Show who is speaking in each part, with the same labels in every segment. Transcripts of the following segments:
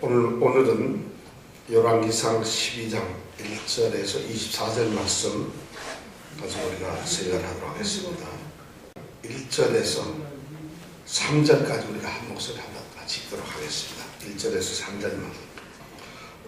Speaker 1: 오늘은 열왕기상 12장 1절에서 24절 말씀 가지고 우리가 생각하도록 하겠습니다. 1절에서 3절까지 우리가 한 목소리 한번 같이 읽도록 하겠습니다. 1절에서 3절만.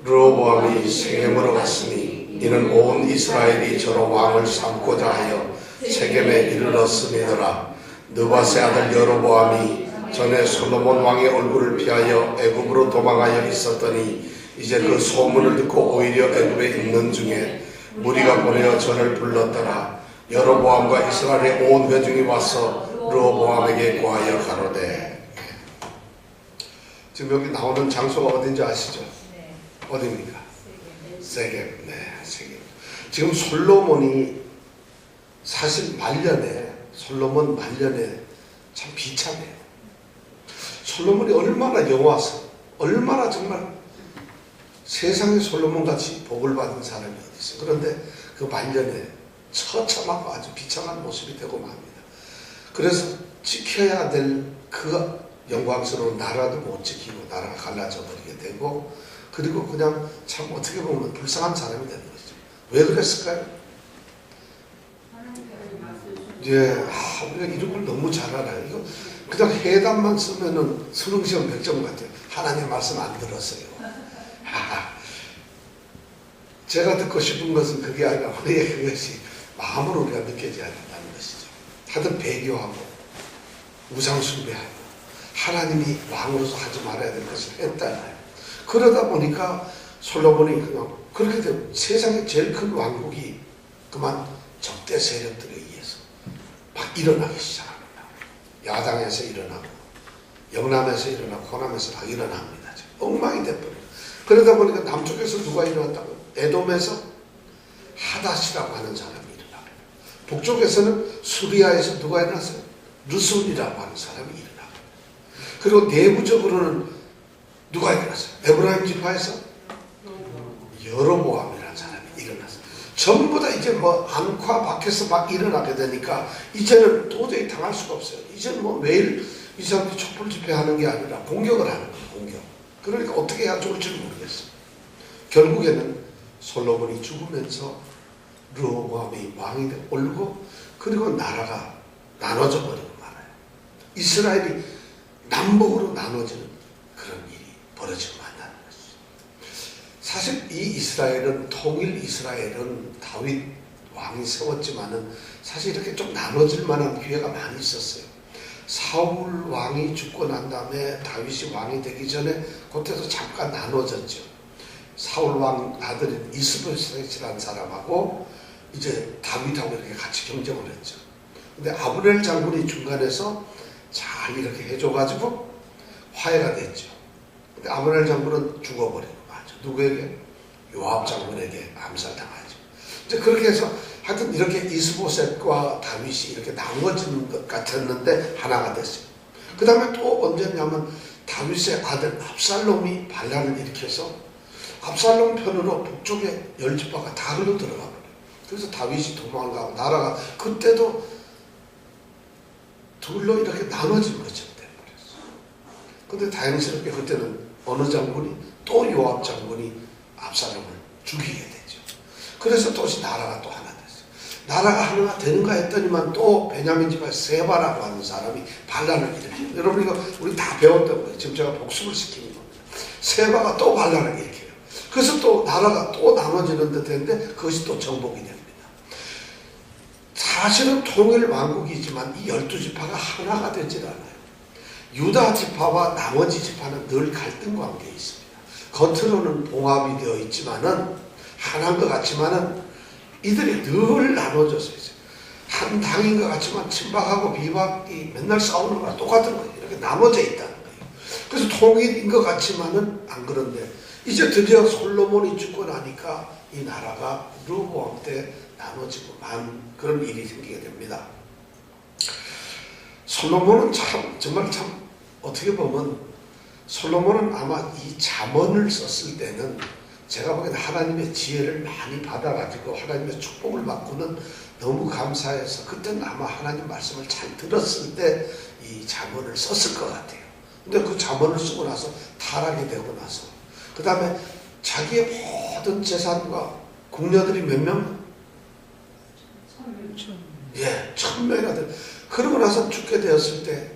Speaker 1: 르호보암이 세겜으로 갔으니 이는 온 이스라엘이 저로 왕을 삼고자 하여 세겜에 이르렀음이더라. 느밧의 아들 여로보암이 전에 솔로몬 왕의 얼굴을 피하여 애굽으로 도망하여 있었더니 이제 그 소문을 듣고 오히려 애굽에 있는 중에 무리가 보내어 저를 불렀더라. 여로보암과 이스라엘의 온 회중이 와서 르호보암에게 고하여 가로되. 지금 여기 나오는 장소가 어딘지 아시죠?
Speaker 2: 네.
Speaker 1: 어디입니까? 세겜. 네, 세겜. 지금 솔로몬이 사실 솔로몬 말년에 참 비참해요. 솔로몬이 얼마나 영화서, 얼마나 정말 세상에 솔로몬같이 복을 받은 사람이 어디 있어요. 그런데 그 말년에 처참하고 아주 비참한 모습이 되고 맙니다. 그래서 지켜야 될 그 영광스러운 나라도 못 지키고 나라가 갈라져 버리게 되고, 그리고 그냥 참 어떻게 보면 불쌍한 사람이 되는 것이죠. 왜 그랬을까요? 예, 우리가 이런 걸 너무 잘 알아요. 이거 그냥 해답만 쓰면은 수능시험 100점 같아요. 하나님 말씀 안 들었어요. 제가 듣고 싶은 것은 그게 아니라 우리의 그것이 마음으로 우리가 느껴져야 된다는 것이죠. 하여튼 배교하고 우상숭배하고 하나님이 왕으로서 하지 말아야 될 것을 했잖아요. 그러다 보니까 솔로몬이 그냥 그렇게 되면 세상에 제일 큰 왕국이 그만 적대 세력들에 의해서 막 일어나기 시작합니다. 야당에서 일어나고 영남에서 일어나고 호남에서 막 일어납니다. 엉망이 돼버려요. 그러다 보니까 남쪽에서 누가 일어났다고? 에돔에서 하닷이라고 하는 사람이 일어나고, 북쪽에서는 수리아에서 누가 일어났어요? 르손이라고 하는 사람이 일어나고, 그리고 내부적으로는 누가 일어났어요? 에브라임 지파에서 여로보암이라는 사람이 일어났어요. 전부 다 이제 안과 밖에서 막 일어나게 되니까 이제는 도저히 당할 수가 없어요. 이제는 매일 이 사람들이 촛불 집회하는 게 아니라 공격을 하는 거예요. 공격. 그러니까 어떻게 해야 좋을지 모르겠어요. 결국에는 솔로몬이 죽으면서 르호보암이 왕이 올고, 그리고 나라가 나눠져 버리고 말아요. 이스라엘이 남북으로 나눠지는 그런 일이 벌어지고 만다는 것이죠. 사실 이 이스라엘은, 통일 이스라엘은 다윗 왕이 세웠지만은 사실 이렇게 좀 나눠질 만한 기회가 많이 있었어요. 사울 왕이 죽고 난 다음에 다윗이 왕이 되기 전에 그때도 잠깐 나눠졌죠. 사울 왕 아들인 이스보셋이라는 사람하고 이제 다윗하고 이렇게 같이 경쟁을 했죠. 근데 아브넬 장군이 중간에서 잘 이렇게 해줘가지고 화해가 됐죠. 근데 아브넬 장군은 죽어버리고 마죠. 누구에게? 요압 장군에게 암살당하죠. 이제 그렇게 해서 하여튼 이렇게 이스보셋과 다윗이 이렇게 나눠지는 것 같았는데 하나가 됐어요. 그 다음에 또 언제냐면 다윗의 아들 압살롬이 반란을 일으켜서 압살롬 편으로 북쪽에 10지파가 다 흘러 들어가 버려요. 그래서 다윗이 도망을 가고 나라가 그때도 둘로 이렇게 나눠진 것처럼 되어버렸어요. 근데 다행스럽게 그때는 어느 장군이, 또 요압 장군이 압살롬을 죽이게 되죠. 그래서 또시 나라가 또 하나 됐어요. 나라가 하나가 되는가 했더니만 또 베냐민 지파 세바라고 하는 사람이 반란을 일으켜요. 여러분 이거 우리 다 배웠던 거예요. 지금 제가 복습을 시키는 겁니다. 세바가 또 반란을 일으켜요. 그래서 또 나라가 또 나눠지는 듯 했는데 그것이 또 정복이 됩니다. 사실은 통일 왕국이지만 이 12지파가 하나가 되질 않아요. 유다 지파와 나머지 지파는 늘 갈등 관계에 있습니다. 겉으로는 봉합이 되어 있지만은 하나인 것 같지만은 이들이 늘 나눠져서 있어요. 한 당인 것 같지만 친박하고 비박이 맨날 싸우는 거랑 똑같은 거예요. 이렇게 나눠져 있다는 거예요. 그래서 통일인 것 같지만은 안 그런데 이제 드디어 솔로몬이 죽고 나니까 이 나라가 르호보암 때 나눠지고 만 그런 일이 생기게 됩니다. 솔로몬은 정말 어떻게 보면 솔로몬은 아마 이 잠언을 썼을 때는 제가 보기에는 하나님의 지혜를 많이 받아가지고 하나님의 축복을 받고는 너무 감사해서 그때는 아마 하나님 말씀을 잘 들었을 때 이 잠언을 썼을 것 같아요. 근데 그 잠언을 쓰고 나서 타락이 되고 나서 그 다음에 자기의 모든 재산과 궁녀들이 몇 명? 1000명이나 돼. 그러고 나서 죽게 되었을 때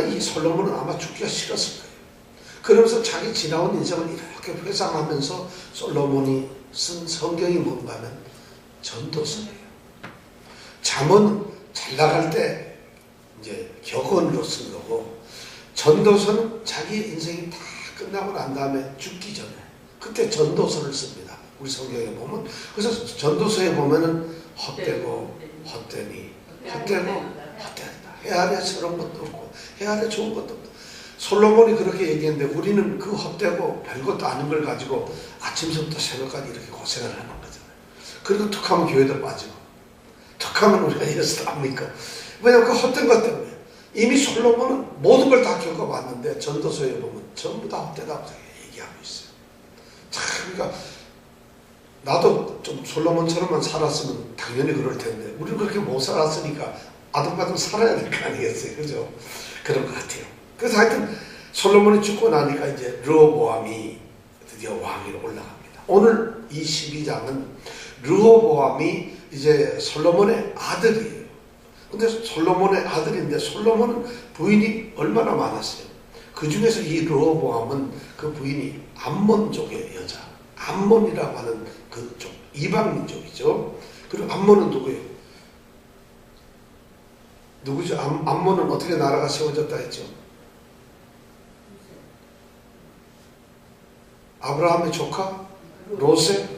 Speaker 1: 이 솔로몬은 아마 죽기가 싫었을 거예요. 그러면서 자기 지나온 인생을 이렇게 회상하면서 솔로몬이 쓴 성경이 뭔가 하면 전도서예요. 잠언은 잘 나갈 때 이제 격언으로 쓴 거고, 전도서는 자기 인생이 다 끝나고 난 다음에 죽기 전에 그때 전도서를 씁니다. 우리 성경에 보면. 그래서 전도서에 보면은 헛되고 헛되니 헛되고 헛된다. 해 아래 새로운 것도 없고 해 아래 좋은 것도 없다. 솔로몬이 그렇게 얘기했는데 우리는 그 헛되고 별것도 아닌 걸 가지고 아침부터 새벽까지 이렇게 고생을 하는 거잖아요. 그리고 툭하면 교회도 빠지고 툭하면 우리가 예수 안 믿고. 왜냐하면 그 헛된 것 때문에. 이미 솔로몬은 모든 걸 다 겪어봤는데 전도서에 보면 전부 다 헛되다고 얘기하고 있어요. 참, 그러니까 나도 좀 솔로몬처럼만 살았으면 당연히 그럴 텐데 우리는 그렇게 못 살았으니까 아둥바둥 살아야 될 거 아니겠어요. 그죠? 그런 것 같아요. 그래서 하여튼 솔로몬이 죽고 나니까 이제 르호보암이 드디어 왕위로 올라갑니다. 오늘 이 12장은 르호보암이 이제 솔로몬의 아들이에요. 근데 솔로몬의 아들인데 솔로몬은 부인이 얼마나 많았어요. 그 중에서 이 르호보암은 그 부인이 암몬족의 여자, 암몬이라고 하는 그쪽 이방민족이죠. 그리고 암몬은 누구예요? 누구죠? 암몬은 어떻게 나라가 세워졌다 했죠? 아브라함의 조카 롯의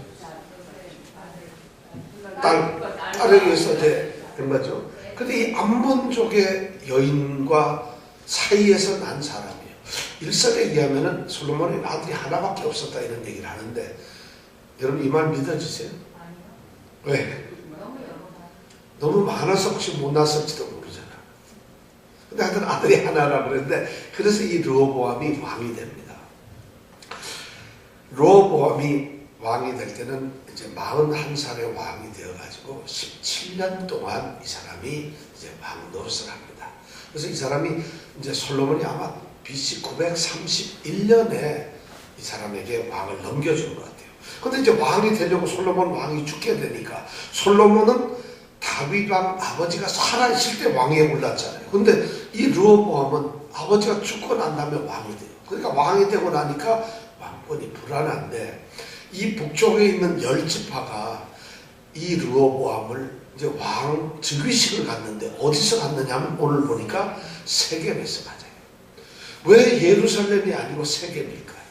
Speaker 1: 딸에 의해서 된 거죠. 근데 이 암몬족의 여인과 사이에서 난 사람이에요. 일설에 의하면은 솔로몬의 아들이 하나밖에 없었다 이런 얘기를 하는데 여러분 이 말 믿어주세요? 왜? 너무 많아서 혹시 못 낳았을지도 모르잖아. 근데 하여튼 아들이 하나라 그랬는데 그래서 이 르호보암이 왕이 됩니다. 르호보암이 왕이 될 때는 이제 41살의 왕이 되어가지고 17년 동안 이 사람이 이제 왕 노릇을 합니다. 그래서 이 사람이 이제 솔로몬이 아마 BC 931년에 이 사람에게 왕을 넘겨주는 것 같아요. 근데 이제 왕이 되려고 솔로몬 왕이 죽게 되니까 솔로몬은 다윗 왕 아버지가 살아있을 때 왕위에 올랐잖아요. 근데 이 르호보암은 아버지가 죽고 난 다음에 왕이 돼요. 그러니까 왕이 되고 나니까 왕권이 불안한데 이 북쪽에 있는 10지파가 이 르호보암을 이제 왕 즉위식을 갔는데 어디서 갔느냐면 오늘 보니까 세겜에서 가져요. 왜 예루살렘이 아니고 세겜일까요?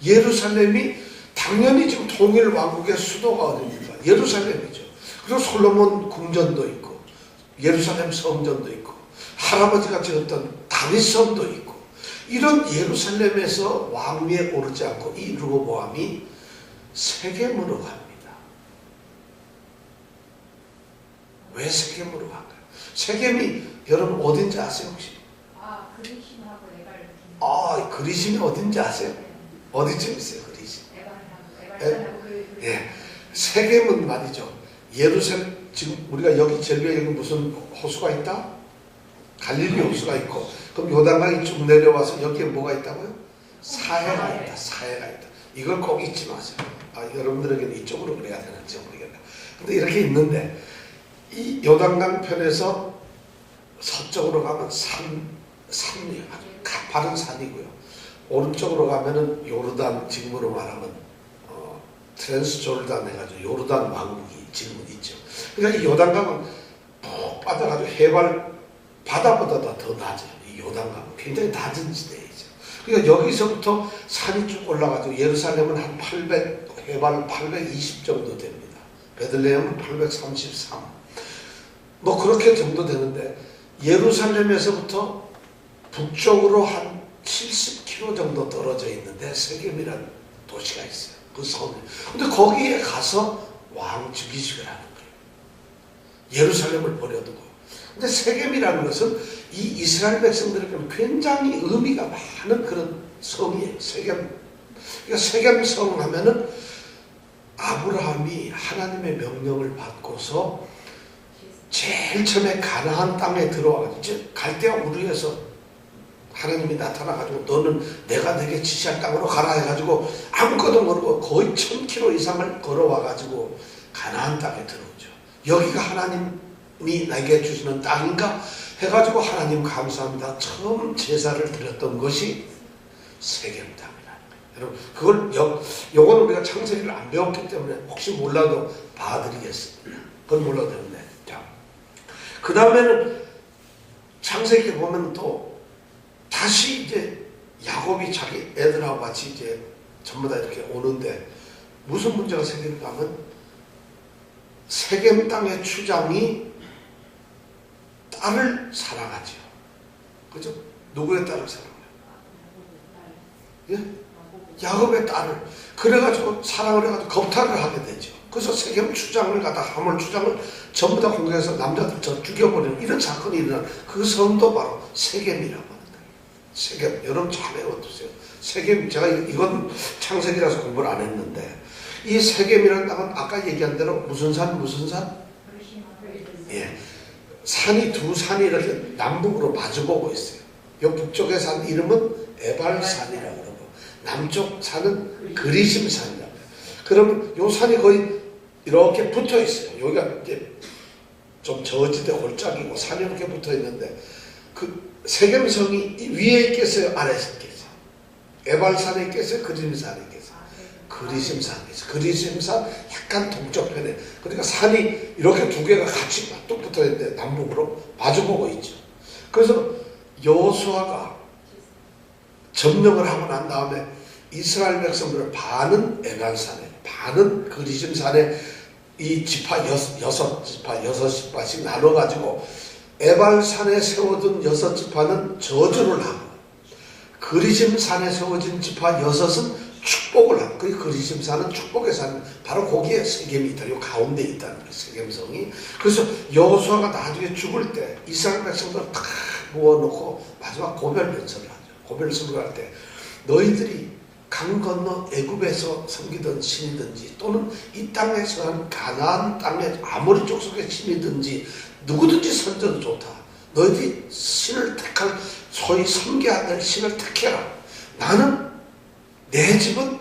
Speaker 1: 예루살렘이 당연히 지금 통일 왕국의 수도가 어디입니까? 예루살렘이죠. 그리고 솔로몬 궁전도 있고 예루살렘 성전도 있고 할아버지가 지었던 다윗 성도 있고 이런 예루살렘에서 왕위에 오르지 않고 이 르호보암이 세겜으로 갑니다. 왜 세겜으로 갈까요? 세겜이 여러분 어딘지 아세요 혹시?
Speaker 2: 그리심하고 에발.
Speaker 1: 그리심이 어딘지 아세요? 어디쯤 있어요 그리심? 예, 세겜은 말이죠. 예루살렘 지금 우리가 여기 제주에 여기 무슨 호수가 있다? 갈릴리 호수가 있고 그럼 요단강이 쭉 내려와서 여기에 뭐가 있다고요? 사해가 있다. 사해가 있다. 이걸 꼭 잊지 마세요. 여러분들에게는 이쪽으로 그래야 되는지 모르겠네. 근데 이렇게 있는데 이 요단강 편에서 서쪽으로 가면 산이 아주 가파른 산이고요. 오른쪽으로 가면은 요르단 지금으로 말하면 트랜스조르단 해가지고 요르단 왕국이 지금은 있죠. 그러니까 이 요단강은 푹 빠져가지고 해발 바다보다 더 낮아요. 이 요단강은 굉장히 낮은 지대이죠. 그러니까 여기서부터 산이 쭉 올라가지고 예루살렘은 한 800 해발 820 정도 됩니다. 베들레헴은 833. 뭐 그렇게 정도 되는데 예루살렘에서부터 북쪽으로 한 70km 정도 떨어져 있는데 세겜이라는 도시가 있어요. 그 섬에. 근데 거기에 가서 왕 즉위식을 하는 거예요. 예루살렘을 버려두고. 근데 세겜이라는 것은 이 이스라엘 백성들에게는 굉장히 의미가 많은 그런 성이에요. 세겜. 그러니까 세겜성 하면은 아브라함이 하나님의 명령을 받고서 제일 처음에 가나안 땅에 들어와가지고 갈대아 우르에서 하나님이 나타나가지고 너는 내가 내게 지시할 땅으로 가라 해가지고 아무것도 모르고 거의 1000km 이상을 걸어와가지고 가나안 땅에 들어오죠. 여기가 하나님이 나에게 주시는 땅인가 해가지고 하나님 감사합니다. 처음 제사를 드렸던 것이 세겜 땅이라는 거예요. 여러분 그걸 요거는 우리가 창세기를 안 배웠기 때문에 혹시 몰라도 봐드리겠습니다. 그건 몰라도 되는데 자, 그 다음에는 창세기 보면 또 다시 이제 야곱이 자기 애들하고 같이 이제 전부 다 이렇게 오는데 무슨 문제가 생기는가 하면 세겜 땅의 추장이 딸을 사랑하죠. 그죠? 누구의 딸을 사랑해요? 예? 야곱의 딸을. 그래가지고 사랑을 해가지고 겁탈을 하게 되죠. 그래서 세겜 추장을 갖다 하몰 추장을 전부 다 공격해서 남자들 저 죽여버리는 이런 사건이 일어난 그 성도 바로 세겜이라고 합니다. 세겜. 여러분 잘 외워두세요. 세겜. 제가 이건 창세기라서 공부를 안 했는데 이 세겜이라는 땅은 아까 얘기한 대로 무슨 산? 예. 산이 두 산이 이렇게 남북으로 마주보고 있어요. 이 북쪽의 산 이름은 에발산이라고 그러고 남쪽 산은 그리심산이라고 해요. 그러면 이 산이 거의 이렇게 붙어 있어요. 여기가 이제 좀 저지대 골짜기고 산이 이렇게 붙어 있는데 그 세겜성이 위에 있겠어요? 아래에 있겠어요? 에발산에 있겠어요? 그리심산에 있겠어요? 그리심산에 있어요. 그리심산 약간 동쪽 편에. 그러니까 산이 이렇게 두 개가 같이 뚝 붙어 있는데 남북으로 마주보고 있죠. 그래서 여호수아가 점령을 하고 난 다음에 이스라엘 백성들을 반은 에발산에 반은 그리심산에 이 지파 여섯 지파씩 나눠가지고 에발산에 세워둔 6지파는 저주를 하고 그리심산에 세워진 지파 6은 축복을 하고 그 그리심산은 축복의 산 바로 거기에 세겜이 있다. 요 가운데 있다는 거예요. 세겜성이. 그래서 여호수아가 나중에 죽을 때 이스라엘 백성들을 탁 모아놓고 마지막 고별 연설을 하죠. 고별 선거를 할 때 너희들이 강 건너 애굽에서 섬기던 신이든지 또는 이 땅에서 한 가나안 땅에 아모리 족속의 신이든지 누구든지 선전은 좋다. 너희들이 신을 택할 소위 섬겨야 될 신을 택해라. 나는 내 집은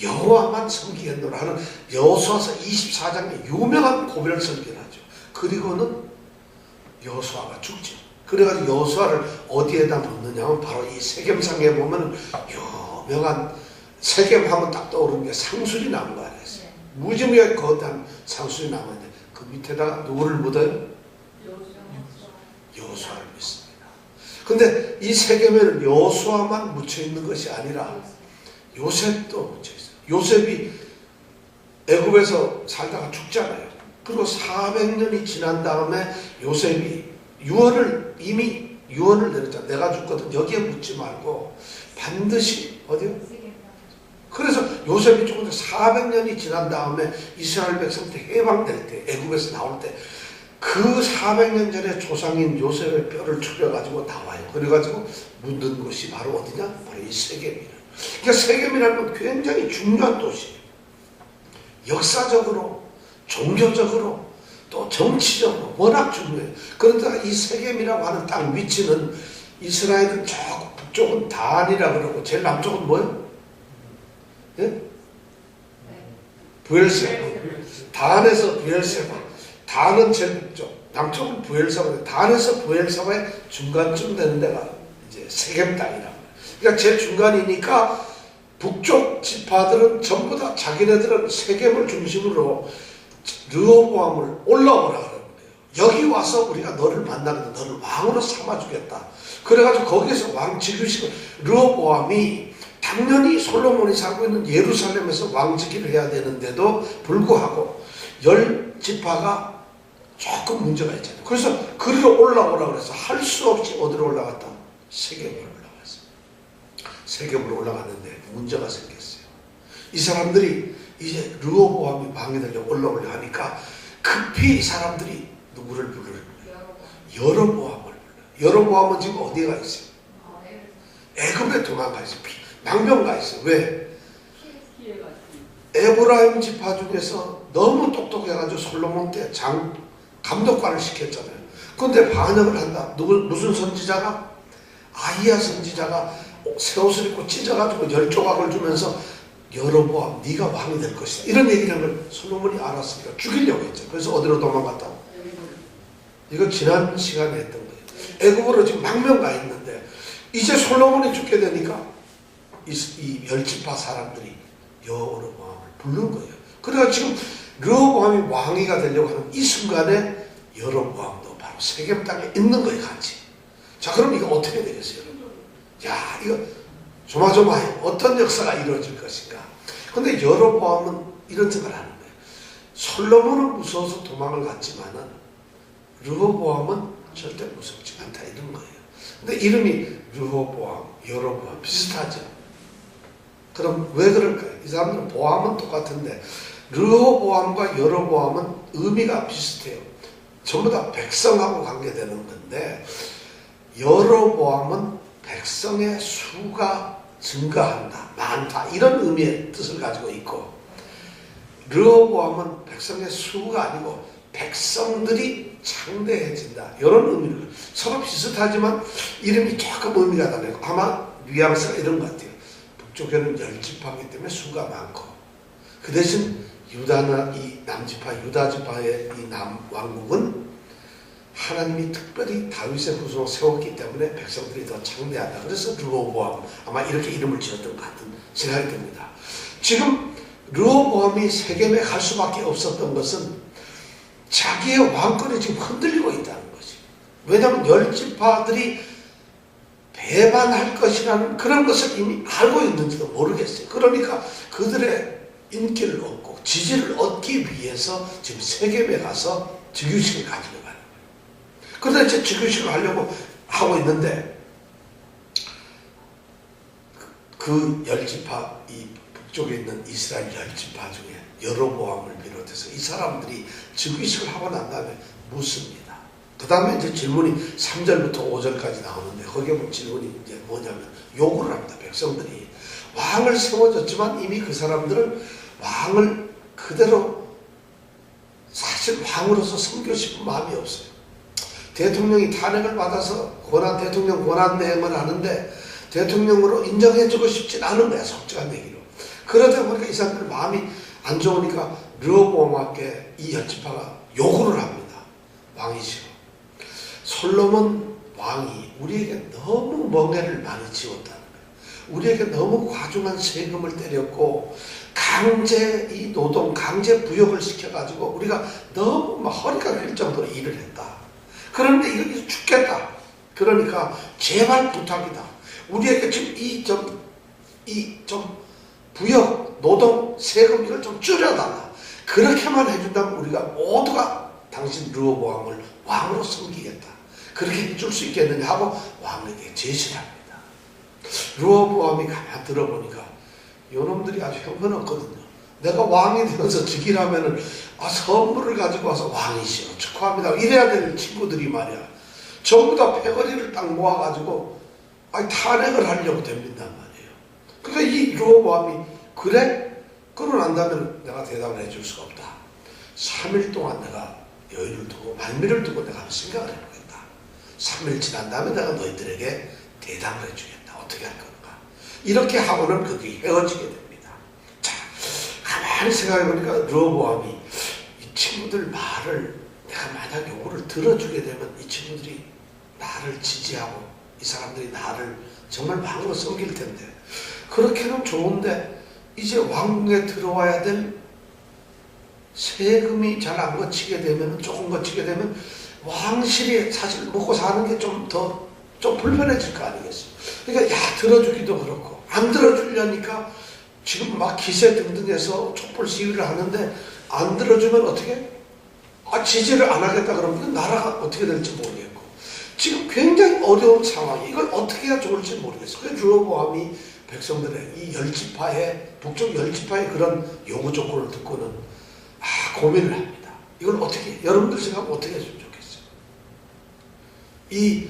Speaker 1: 여호와만 섬기겠노라 하는 여호수아서 24장의 유명한 고별 설교를 하죠. 그리고는 여호수아가 죽죠. 그래가지고 여호수아를 어디에다 놓느냐 하면 바로 이 세겜상에 보면 유명한 세겜하면 딱 떠오르는 게 상수리 나무가 하나 있어요. 무지무지하게 거대한 상수리 나무인데 그 밑에다가 누구를 묻어요? 여호수아를 묻습니다. 근데 이 세겜에는 여호수아만 묻혀있는 것이 아니라 요셉도 묻혀있어요. 요셉이 애굽에서 살다가 죽잖아요. 그리고 400년이 지난 다음에 요셉이 이미 유언을 내렸잖아. 내가 죽거든 여기에 묻지 말고 반드시 어디요? 그래서 요셉이 죽은 지 400년이 지난 다음에 이스라엘 백성들 해방될 때 애굽에서 나올 때 그 400년 전에 조상인 요셉의 뼈를 추려가지고 나와요. 그래가지고 묻는 곳이 바로 어디냐? 바로 이 세겜이에요. 그러니까 세겜이라는 건 굉장히 중요한 도시예요. 역사적으로, 종교적으로, 또 정치적으로 워낙 중요해요. 그런데 이 세겜이라고 하는 땅 위치는 이스라엘은 저 북쪽은 단이라 그러고 제일 남쪽은 뭐예요? 예? 부엘세바. 단에서 부엘세바. 단은 제일 북쪽, 남쪽은 부엘세바. 단에서 부엘세바의 중간쯤 되는 데가 이제 세겜 땅이라고. 그러니까 제일 중간이니까 북쪽 지파들은 전부 다 자기네들은 세겜을 중심으로 르호보암을 올라오라 그러는 거예요. 여기 와서 우리가 너를 만나거든 너를 왕으로 삼아주겠다. 그래가지고 거기서 왕 지키시고 르호보암이 당연히 솔로몬이 살고 있는 예루살렘에서 왕직을 해야 되는데도 불구하고 10지파가 조금 문제가 있잖아요. 그래서 그리로 올라오라 그래서 할 수 없이 어디로 올라갔다? 세겜으로 올라갔어요. 세겜으로 올라갔는데 문제가 생겼어요. 이 사람들이 이제 르호보암이 방해되려고 올라오려 하니까 급히 이 사람들이 누구를 불러요? 여로보암을 불러요. 여로보암은 지금 어디에 가 있어요? 애굽에 도망가 있어요. 망명가 있어요. 왜? 에브라임 지파 중에서 너무 똑똑해가지고 솔로몬 때 감독관을 시켰잖아요. 그런데 반역을 한다. 무슨 선지자가? 아히야 선지자가 새 옷을 입고 찢어가지고 10조각을 주면서 여로보암 네가 왕이 될 것이다 이런 얘기를 한 걸 솔로몬이 알았으니까 죽이려고 했죠. 그래서 어디로 도망갔다고? 이거 지난 시간에 했던 거예요. 애굽으로 지금 망명 가 있는데 이제 솔로몬이 죽게 되니까 이 열지파 사람들이 여로보암을 부른 거예요. 그래서 지금 르호보암이 왕위가 되려고 하는 이 순간에 여로보암도 바로 세겜 땅에 있는 거예요, 같이. 자, 그럼 이거 어떻게 되겠어요, 여러분? 야, 이거 조마조마해요. 어떤 역사가 이루어질 것인가. 근데 여로보암은 이런 생각을 하는 거예요. 솔로몬은 무서워서 도망을 갔지만은 르호보암은 절대 무섭지 않다 이런 거예요. 근데 이름이 르호보암, 여로보암 비슷하죠. 그럼 왜 그럴까요? 이 사람들은 보암은 똑같은데 르호보암과 여로보암은 의미가 비슷해요. 전부 다 백성하고 관계되는 건데 여로보암은 백성의 수가 증가한다, 많다 이런 의미의 뜻을 가지고 있고 르호보암은 백성의 수가 아니고 백성들이 창대해진다 이런 의미를 서로 비슷하지만 이름이 조금 의미가 달라요. 아마 뉘앙스가 이런 것 같아요. 북쪽에는 10지파이기 때문에 수가 많고 그 대신 유다나 이 남지파 유다지파의 이 남왕국은 하나님이 특별히 다윗의 후손을 세웠기 때문에 백성들이 더 창대하다. 그래서 르호보암 아마 이렇게 이름을 지었던 것 같은 생각이 듭니다. 지금 르호보암이 세겜에 갈 수밖에 없었던 것은 자기의 왕권이 지금 흔들리고 있다는 거지. 왜냐하면 10지파들이 배반할 것이라는 그런 것을 이미 알고 있는지도 모르겠어요. 그러니까 그들의 인기를 얻고 지지를 얻기 위해서 지금 세겜에 가서 즉위식을 가지려고 하는 거예요. 그런데 이제 즉위식을 하려고 하고 있는데 그 10지파 이 북쪽에 있는 이스라엘 10지파 중에 여로보암을 비롯해서 이 사람들이 즉위식을 하고 난 다음에 묻습니다. 그 다음에 이제 질문이 3절부터 5절까지 나오는데 거기에 보면 질문이 이제 뭐냐면 요구를 합니다. 백성들이 왕을 세워줬지만 이미 그 사람들은 왕을 그대로 사실 왕으로서 섬기고 싶은 마음이 없어요. 대통령이 탄핵을 받아서 대통령 권한대행을 하는데 대통령으로 인정해주고 싶진 않은 거야, 속죄한 얘기로. 그러다 보니까 이 사람들 마음이 안 좋으니까 르호보암께 이 10지파가 요구를 합니다. 왕이 싫어. 솔로몬 왕이 우리에게 너무 멍해를 많이 지웠다는 거예요. 우리에게 너무 과중한 세금을 때렸고 강제 이 노동, 강제 부역을 시켜가지고 우리가 너무 막 허리가 길 정도로 일을 했다. 그런데 이거 죽겠다. 그러니까 제발 부탁이다. 우리에게 지금 부역, 노동, 세금 이걸 좀 줄여달라. 그렇게만 해준다면 우리가 모두가 당신 르호보암을 왕으로 섬기겠다. 그렇게 해줄 수 있겠느냐 하고 왕에게 제시를 합니다. 르호보암이 가만 들어보니까 요놈들이 아주 형편없거든요. 내가 왕이 되면서 즉위하면은 선물을 가지고 와서 왕이시여 축하합니다 이래야 될 친구들이 말이야 전부 다 패거리를 딱 모아가지고 탄핵을 하려고 덤빈단 말이에요. 그러니까 이 르호보암이 그래? 그러고 난다면 내가 대답을 해줄 수가 없다. 3일 동안 내가 여유를 두고 말미를 두고 내가 한번 생각을 해보겠다. 3일 지난 다음에 내가 너희들에게 대답을 해주겠다. 어떻게 할 건가. 이렇게 하고는 그게 헤어지게 됩니다. 자, 가만히 생각해보니까 르호보암이 이 친구들 말을 내가 만약 요구를 들어주게 되면 이 친구들이 나를 지지하고 이 사람들이 나를 정말 왕으로 섬길 텐데 그렇게는 좋은데 이제 왕궁에 들어와야 될 세금이 잘 안 거치게 되면 조금 거치게 되면 왕실이 사실 먹고 사는 게 좀 불편해질 거 아니겠어요. 그러니까 들어주기도 그렇고 안 들어주려니까 지금 막 기세 등등해서 촛불 시위를 하는데 안 들어주면 어떻게? 지지를 안 하겠다 그러면 나라가 어떻게 될지 모르겠고 지금 굉장히 어려운 상황이 이걸 어떻게 해야 좋을지 모르겠어요. 그래서 르호보암이 백성들의 이 10지파의 북쪽 10지파의 그런 요구 조건을 듣고는 고민을 합니다. 이걸 어떻게 여러분들 생각하면 어떻게 했으면 좋겠어요. 이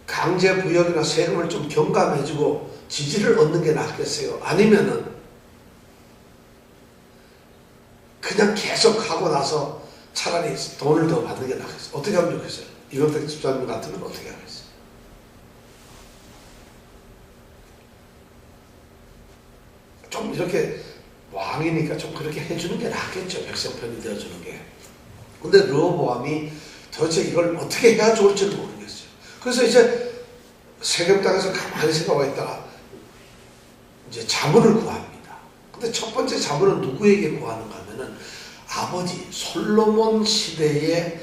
Speaker 1: 강제 부역이나 세금을 좀 경감해주고 지지를 얻는 게 낫겠어요? 아니면은 그냥 계속 하고 나서 차라리 돈을 더 받는 게 낫겠어요? 어떻게 하면 좋겠어요? 이건택 집사님 같으면 어떻게 하겠어요? 이렇게 왕이니까 좀 그렇게 해주는 게 낫겠죠. 백성 편이 되어주는 게. 근데 르호보암이 도대체 이걸 어떻게 해야 좋을지 모르겠어요. 그래서 이제 세겜 땅에서 가만히 생각하고 있다가 이제 자문을 구합니다. 근데 첫 번째 자문은 누구에게 구하는가 하면은 아버지 솔로몬 시대의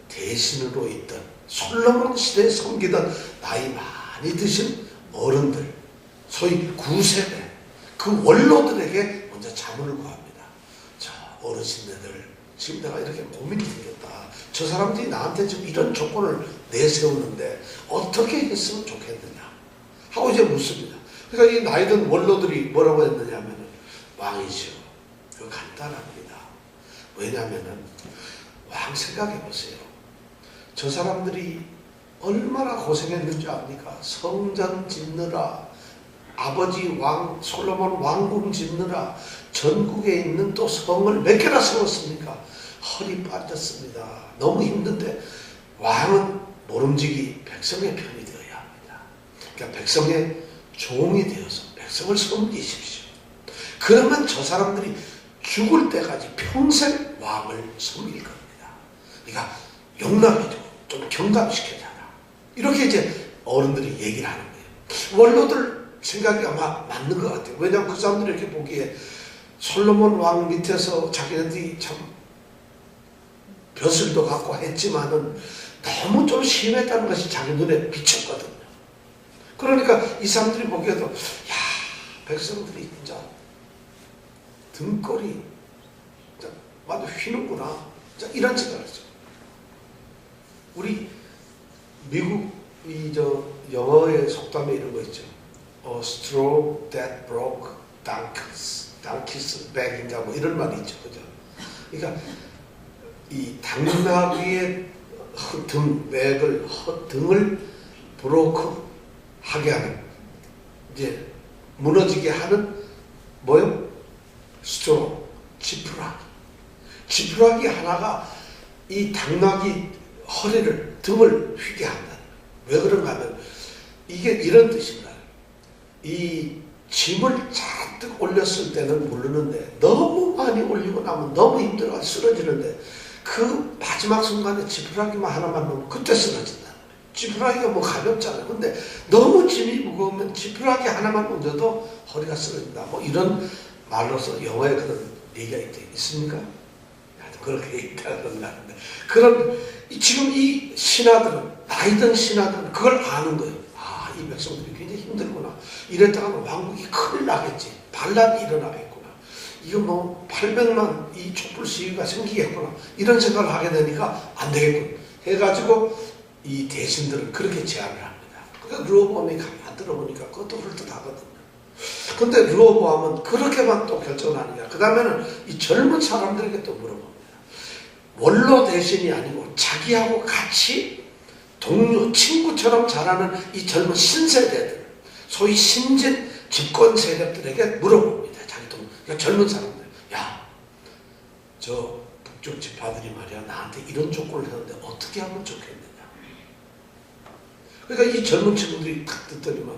Speaker 1: 대신으로 있던, 솔로몬 시대에 섬기던 나이 많이 드신 어른들, 소위 9세대 그 원로들에게 먼저 자문을 구합니다. 자, 어르신네들 지금 내가 이렇게 고민이 생겼다. 저 사람들이 나한테 지금 이런 조건을 내세우는데 어떻게 했으면 좋겠느냐 하고 이제 묻습니다. 그러니까 이 나이 든 원로들이 뭐라고 했느냐 하면은 왕이시여, 그거 간단합니다. 왜냐하면은 왕 생각해 보세요. 저 사람들이 얼마나 고생했는지 압니까? 성전 짓느라, 아버지 왕 솔로몬 왕궁 짓느라 전국에 있는 또 성을 몇 개나 세웠습니까? 허리 빠졌습니다. 너무 힘든데 왕은 모름지기 백성의 편이 되어야 합니다. 그러니까 백성의 종이 되어서 백성을 섬기십시오. 그러면 저 사람들이 죽을 때까지 평생 왕을 섬길 겁니다. 그러니까 용납해주고 좀 경감시켜줘라. 이렇게 이제 어른들이 얘기를 하는 거예요. 원로들 생각이 아마 맞는 것 같아요. 왜냐하면 그 사람들이 이렇게 보기에 솔로몬 왕 밑에서 자기네들이 참 벼슬도 갖고 했지만은 너무 좀 심했다는 것이 자기 눈에 비쳤거든요. 그러니까 이 사람들이 보기에도 야, 백성들이 진짜 등골이 진짜 완전 휘는구나. 진짜 이런 생각을 했죠. 우리 미국 영어의 속담에 이런 거 있죠. A straw that broke donkey's back인가 뭐 이런 말이 있죠. 그죠? 그러니까 이 당나귀의 등을 브로크 하게 하는, 이제 무너지게 하는 뭐요? 스트로, 지푸라기 하나가 이 당나귀 허리를, 등을 휘게 한다. 왜 그런가 하면 이게 이런 뜻입니다. 이 짐을 잔뜩 올렸을 때는 모르는데 너무 많이 올리고 나면 너무 힘들어 쓰러지는데 그 마지막 순간에 지푸라기만 하나만 넣으면 그때 쓰러진다. 지푸라기가 뭐 가볍잖아요. 근데 너무 짐이 무거우면 지푸라기 하나만 얹어도 허리가 쓰러진다. 뭐 이런 말로서 영어에 그런 얘기가 있습니까? 그렇게 있다는 말인데, 그런 지금 이 신하들은, 나이든 신하들은 그걸 아는 거예요. 아, 이 백성들이 굉장히 힘들구나. 이랬다가는 왕국이 큰일 나겠지. 반란이 일어나겠구나. 이거 뭐 800만 이 촛불 시위가 생기겠구나. 이런 생각을 하게 되니까 안 되겠군 해가지고 이 대신들은 그렇게 제안을 합니다. 그러니까 르호보암이 가만 들어보니까 그것도 훌륭하거든요. 근데 르호보암은 그렇게만 또 결정을 하느냐. 그 다음에는 이 젊은 사람들에게 또 물어봅니다. 원로 대신이 아니고 자기하고 같이 동료, 친구처럼 자라는 이 젊은 신세대들, 소위 신진 집권 세력들에게 물어봅니다. 그러니까 젊은 사람들, 야, 저 북쪽 지파들이 말이야 나한테 이런 조건을 했는데 어떻게 하면 좋겠느냐. 그러니까 이 젊은 친구들이 딱 듣더니만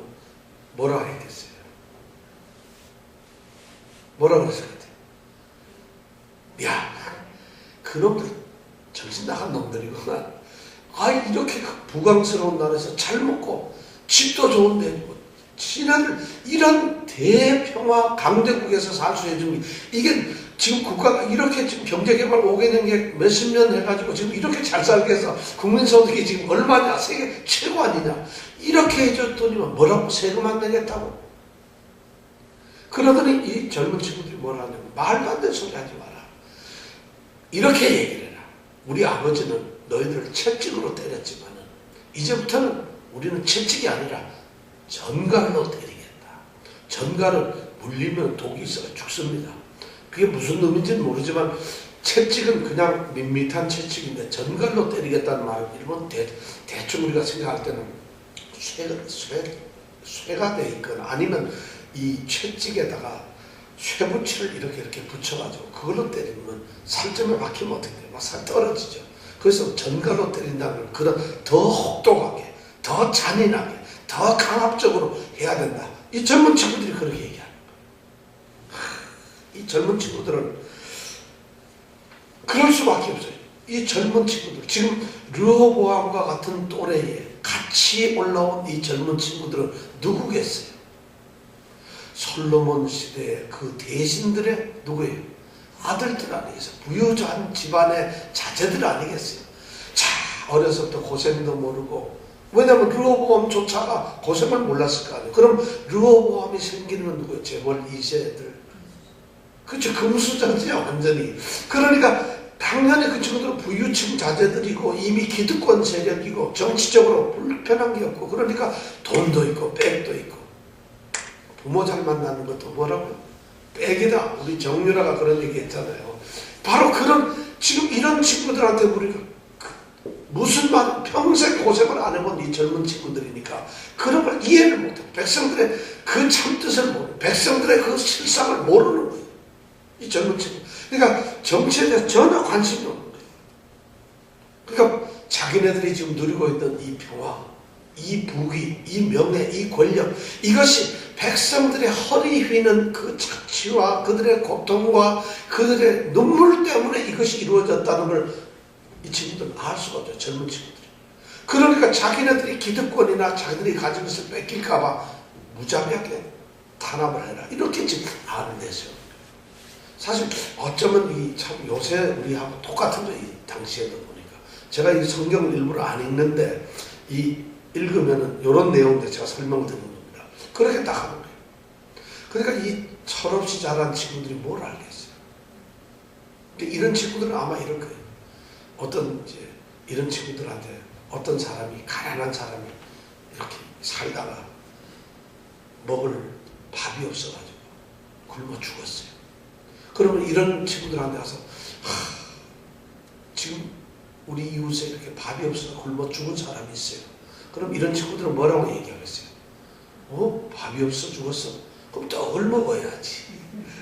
Speaker 1: 뭐라 했겠어요? 뭐라 그랬을 것 같아요? 야, 그놈들 정신 나간 놈들이구나. 아, 이렇게 부강스러운 나라에서 잘 먹고 집도 좋은데 신하들 이런 대평화 강대국에서 살 수 해주면, 이게 지금 국가가 이렇게 지금 경제개발 5개년 게 몇십 년 해가지고 지금 이렇게 잘 살게 해서 국민소득이 지금 얼마냐, 세계 최고 아니냐, 이렇게 해줬더니만 뭐라고 세금 안 내겠다고. 그러더니 이 젊은 친구들이 뭐라 하냐면 말도 안 되는 소리 하지 마라. 이렇게 얘기를 해라. 우리 아버지는 너희들을 채찍으로 때렸지만은 이제부터는 우리는 채찍이 아니라 전갈로 때리겠다. 전갈은 물리면 독이 있어서 죽습니다. 그게 무슨 놈인지는 모르지만 채찍은 그냥 밋밋한 채찍인데 전갈로 때리겠다는 말은 일본 대충 우리가 생각할 때는 쇠가 돼 있거나 아니면 이 채찍에다가 쇠붙이를 이렇게 붙여가지고 그걸로 때리면 살점에 박히면 어떻게 돼요? 막 살 떨어지죠. 그래서 전갈로 때린다는 그런 더 혹독하게, 더 잔인하게, 더 강압적으로 해야 된다. 이 젊은 친구들이 그렇게 얘기하는 거예요. 이 젊은 친구들은 그럴 수밖에 없어요. 이 젊은 친구들, 지금 르호보암과 같은 또래에 같이 올라온 이 젊은 친구들은 누구겠어요? 솔로몬 시대의 그 대신들의 누구예요? 아들들 아니겠어요? 부유한 집안의 자제들 아니겠어요? 자, 어려서부터 고생도 모르고, 왜냐면 르호보암조차가 고생을 몰랐을 거 아니에요. 그럼 르호보암이 생기는 건 누구예요? 재벌 2세들. 그렇죠. 금수저지요, 완전히. 그러니까 당연히 그 친구들은 부유층 자제들이고 이미 기득권 세력이고 정치적으로 불편한 게 없고, 그러니까 돈도 있고 백도 있고. 부모 잘 만나는 것도 뭐라고요? 백이다. 우리 정유라가 그런 얘기 했잖아요. 바로 그런, 지금 이런 친구들한테 우리가 무슨 말, 평생 고생을 안 해본 이 젊은 친구들이니까 그런 걸 이해를 못해. 백성들의 그 참뜻을 모르고, 백성들의 그 실상을 모르는 거예요. 이 젊은 친구. 그러니까 정치에 대해서 전혀 관심이 없는 거예요. 그러니까 자기네들이 지금 누리고 있던 이 평화, 이 부귀, 이 명예, 이 권력, 이것이 백성들의 허리 휘는 그 착취와 그들의 고통과 그들의 눈물 때문에 이것이 이루어졌다는 걸 이 친구들은 알 수가 없죠. 젊은 친구들이. 그러니까 자기네들이 기득권이나 자기들이 가진 것을 뺏길까봐 무자비하게 탄압을 해라. 이렇게 지금 아는 데서. 사실 어쩌면 이 참 요새 우리하고 똑같은 거예요. 이 당시에도 보니까. 제가 이 성경을 일부러 안 읽는데 이 읽으면은 이런 내용들 제가 설명을 드리는 겁니다. 그렇게 딱 하는 거예요. 그러니까 이 철없이 자란 친구들이 뭘 알겠어요. 근데 이런 친구들은 아마 이럴 거예요. 어떤 이제 이런 친구들한테 어떤 사람이, 가난한 사람이 이렇게 살다가 먹을 밥이 없어가지고 굶어 죽었어요. 그러면 이런 친구들한테 가서 지금 우리 이웃에 이렇게 밥이 없어서 굶어 죽은 사람이 있어요. 그럼 이런 친구들은 뭐라고 얘기하겠어요? 밥이 없어 죽었어? 그럼 떡을 먹어야지.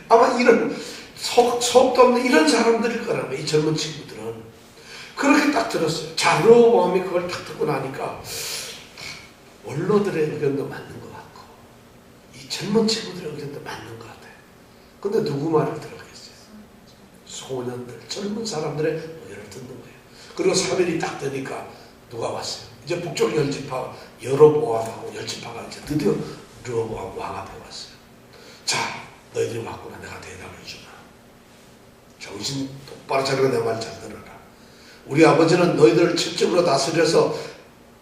Speaker 1: 아마 이런 속도 없는 이런 사람들일 거라고요. 이 젊은 친구들은. 그렇게 딱 들었어요. 자, 르호보암이 그걸 딱 듣고 나니까 원로들의 의견도 맞는 것 같고 이 젊은 친구들의 의견도 맞는 것 같아요. 근데 누구 말을 들었겠어요? 소년들, 젊은 사람들의 의견을 듣는 거예요. 그리고 3일이 딱 되니까 누가 왔어요? 이제 북쪽 10지파 여로보암하고 10지파가 이제 드디어 르호보암 왕 앞에 왔어요. 자, 너희들이 왔구나. 내가 대답을 해주마. 정신 똑바로 차리고 내 말 잘 들어라. 우리 아버지는 너희들을 첩적으로 다스려서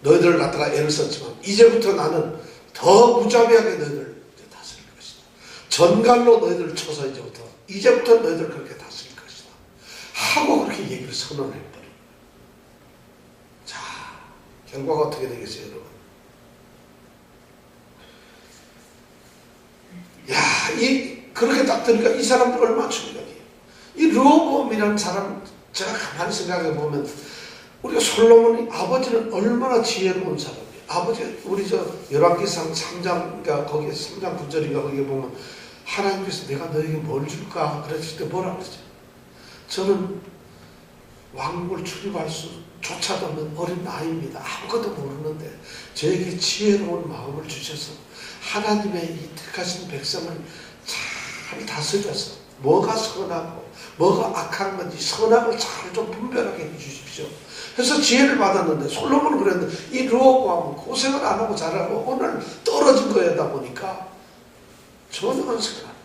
Speaker 1: 너희들을 갖다가 애를 썼지만 이제부터 나는 더 무자비하게 너희들을 다스릴 것이다. 전갈로 너희들을 쳐서 이제부터 너희들을 그렇게 다스릴 것이다. 하고 그렇게 얘기를 선언해버린 거예요. 자, 결과가 어떻게 되겠어요, 여러분? 야, 그렇게 딱 들으니까 이 사람들 얼마나 충격이에요. 이 르호보암이라는 사람, 제가 가만히 생각해 보면 우리가 솔로몬이 아버지는 얼마나 지혜로운 사람이에요. 아버지, 우리 열왕기상 3장, 거기에 3장 9절인가 거기에 보면 하나님께서 내가 너에게 뭘 줄까? 그랬을 때 뭐라 그러죠? 저는 왕국을 출입할 수조차도 없는 어린 아이입니다. 아무것도 모르는데 저에게 지혜로운 마음을 주셔서 하나님의 이 택하신 백성을 잘 다스려서 뭐가 선하고 뭐가 악한 건지 선악을 잘 좀 분별하게 해주십시오. 그래서 지혜를 받았는데 솔로몬은 그랬는데 이 르호보암은 고생을 안 하고 잘하고 오늘 떨어진 거다 보니까 전혀 안색을 안 해요.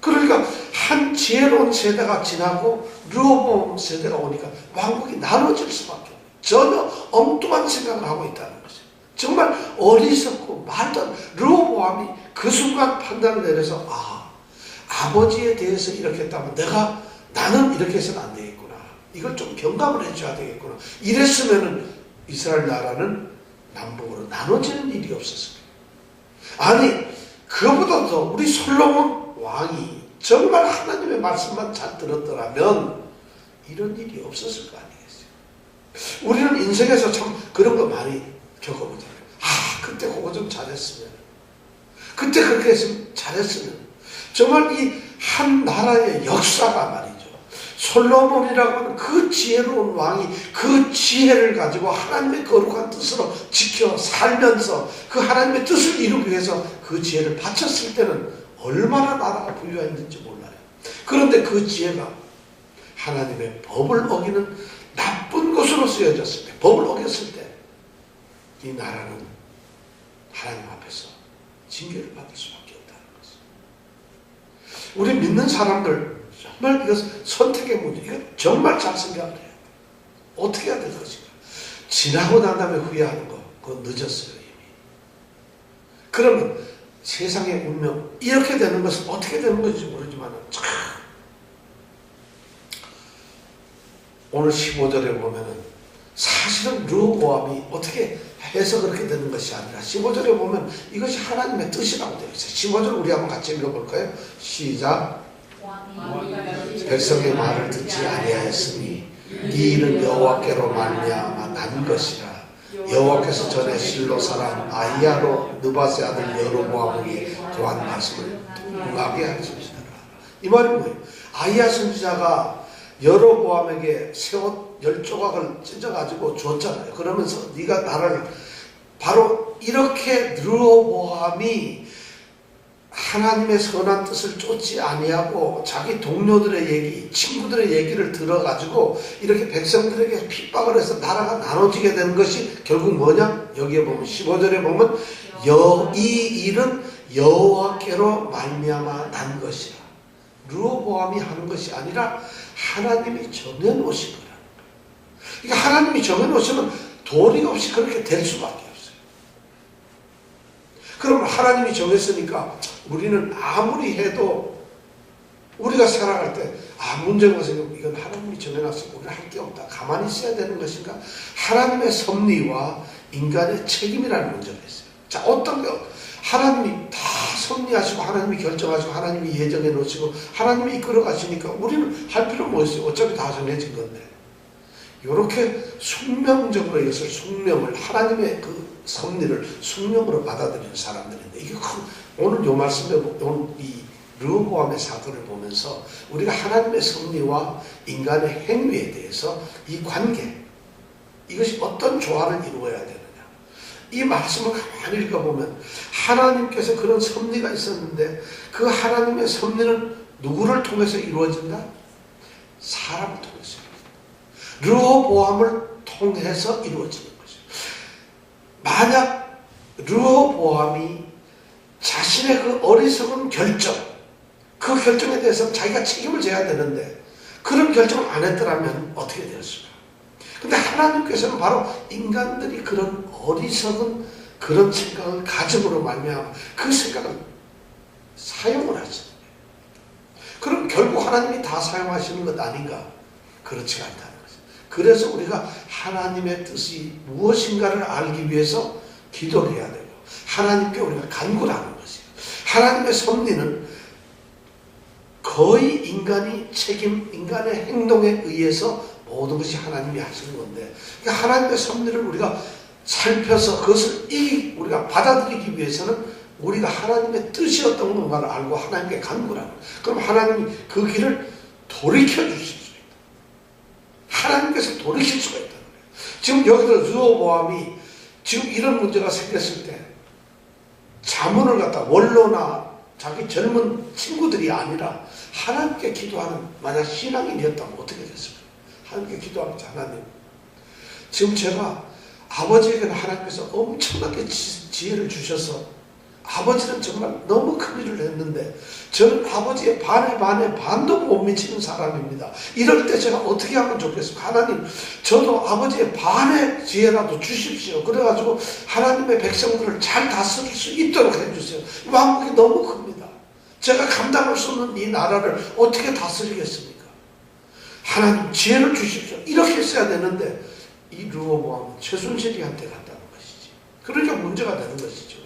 Speaker 1: 그러니까 한 지혜로운 세대가 지나고 르호보암 세대가 오니까 왕국이 나눠질 수밖에 없어요. 전혀 엉뚱한 생각을 하고 있다는 거죠. 정말 어리석고 말도 안 르호보암이 그 순간 판단을 내려서 아버지에 대해서 이렇게 했다면 나는 이렇게 해서는 안 되겠구나. 이걸 좀 경감을 해줘야 되겠구나. 이랬으면은 이스라엘 나라는 남북으로 나눠지는 일이 없었을 거예요. 아니, 그보다 더 우리 솔로몬 왕이 정말 하나님의 말씀만 잘 들었더라면 이런 일이 없었을 거 아니겠어요. 우리는 인생에서 참 그런 거 많이 겪어보잖아요. 그때 그거 좀 잘했으면, 그때 그렇게 했으면 잘했으면. 정말 이 한 나라의 역사가 말이죠. 솔로몬이라고 하는 그 지혜로운 왕이 그 지혜를 가지고 하나님의 거룩한 뜻으로 지켜 살면서 그 하나님의 뜻을 이루기 위해서 그 지혜를 바쳤을 때는 얼마나 나라가 부유했는지 몰라요. 그런데 그 지혜가 하나님의 법을 어기는 나쁜 것으로 쓰여졌을 때, 법을 어겼을 때 이 나라는 하나님 앞에서 징계를 받을 수밖에 없다는 것입니다. 우리 믿는 사람들 정말 이것은 선택의 문제, 이거 정말 잘 생각을 해요. 어떻게 해야 될 것인가? 지나고 난 다음에 후회하는 거, 그건 늦었어요 이미. 그러면 세상의 운명 이렇게 되는 것은 어떻게 되는 건지 모르지만 오늘 15절에 보면은 사실은 르호보암이 어떻게 해서 그렇게 되는 것이 아니라 15절에 보면 이것이 하나님의 뜻이라고 되어 있어요. 15절 우리 한번 같이 읽어볼까요? 시작. 백성의 말을 듣지 아니하였으니 이 일은 여호와께로 말미암아 난 것이라. 여호와께서 전에 실로 사람 아히야로 느밧의 아들 여로보암에게 또한 말씀을 통하게 하셨으라. 이 말이 뭐예요? 아히야 선지자가 여로보암에게 새옷 10조각을 찢어가지고 줬잖아요. 그러면서 네가 나를 바로 이렇게 르호보암이 하나님의 선한 뜻을 쫓지 아니하고 자기 동료들의 얘기, 친구들의 얘기를 들어가지고 이렇게 백성들에게 핍박을 해서 나라가 나눠지게 되는 것이 결국 뭐냐? 여기에 보면 15절에 보면 이 일은 여호와께로 말미암아 난 것이라. 르호보암이 하는 것이 아니라 하나님이 정해놓으신 거라는 거예요. 그러니까 하나님이 정해놓으시면 도리 없이 그렇게 될 수밖에 없어요. 그럼 하나님이 정했으니까 우리는 아무리 해도 우리가 살아갈 때 문제가 생기면 이건 하나님이 정해놨으니까 우리는 할 게 없다. 가만히 있어야 되는 것인가? 하나님의 섭리와 인간의 책임이라는 문제가 있어요. 자, 어떤 게 하나님이 다 섭리하시고 하나님이 결정하시고 하나님이 예정해 놓으시고 하나님이 이끌어 가시니까 우리는 할 필요 뭐 있어요? 어차피 다 정해진 건데. 이렇게 숙명적으로 이것을 숙명을 하나님의 그 섭리를 숙명으로 받아들이는 사람들인데 이게 오늘 요 말씀에 오늘 이 르호보암의 사건을 보면서 우리가 하나님의 섭리와 인간의 행위에 대해서 이 관계 이것이 어떤 조화를 이루어야 되느냐 이 말씀을 가만히 읽어보면 하나님께서 그런 섭리가 있었는데 그 하나님의 섭리는 누구를 통해서 이루어진다? 사람을 통해서 르호보암을 통해서 이루어지는 것이죠. 만약 르호보암이 자신의 그 어리석은 결정 그 결정에 대해서 자기가 책임을 져야 되는데 그런 결정을 안 했더라면 어떻게 되었을까? 근데 하나님께서는 바로 인간들이 그런 어리석은 그런 생각을 가짐으로 말미암아 그 생각을 사용을 하시는 거예요. 그럼 결국 하나님이 다 사용하시는 것 아닌가? 그렇지가 않다는 거죠. 그래서 우리가 하나님의 뜻이 무엇인가를 알기 위해서 기도를 해야 되고 하나님께 우리가 간구를 하는 것이에요. 하나님의 섭리는 거의 인간의 책임, 인간의 행동에 의해서 모든 것이 하나님이 하시는 건데 그러니까 하나님의 섭리를 우리가 살펴서 그것을 우리가 받아들이기 위해서는 우리가 하나님의 뜻이 어떤 건가를 알고 하나님께 간구를 하는 거예요. 그럼 하나님이 그 길을 돌이켜 주실 수 있다. 하나님께서 돌이킬 수가 있다는 거예요. 지금 여기서 르호보암이 지금 이런 문제가 생겼을 때 자문을 갖다 원로나 자기 젊은 친구들이 아니라 하나님께 기도하는 만약 신앙인이었다면 어떻게 됐을까요? 하나님께 기도하면서 하나님 지금 제가 아버지에게는 하나님께서 엄청나게 지혜를 주셔서 아버지는 정말 너무 큰 일을 했는데 저는 아버지의 반에 반도 못 미치는 사람입니다. 이럴 때 제가 어떻게 하면 좋겠습니까? 하나님 저도 아버지의 반의 지혜라도 주십시오. 그래가지고 하나님의 백성들을 잘 다스릴 수 있도록 해주세요. 왕국이 너무 큽니다. 제가 감당할 수 없는 이 나라를 어떻게 다스리겠습니까? 하나님 지혜를 주십시오. 이렇게 했어야 되는데 이 르호보암은 최순실이한테 갔다는 것이지. 그러니까 문제가 되는 것이죠.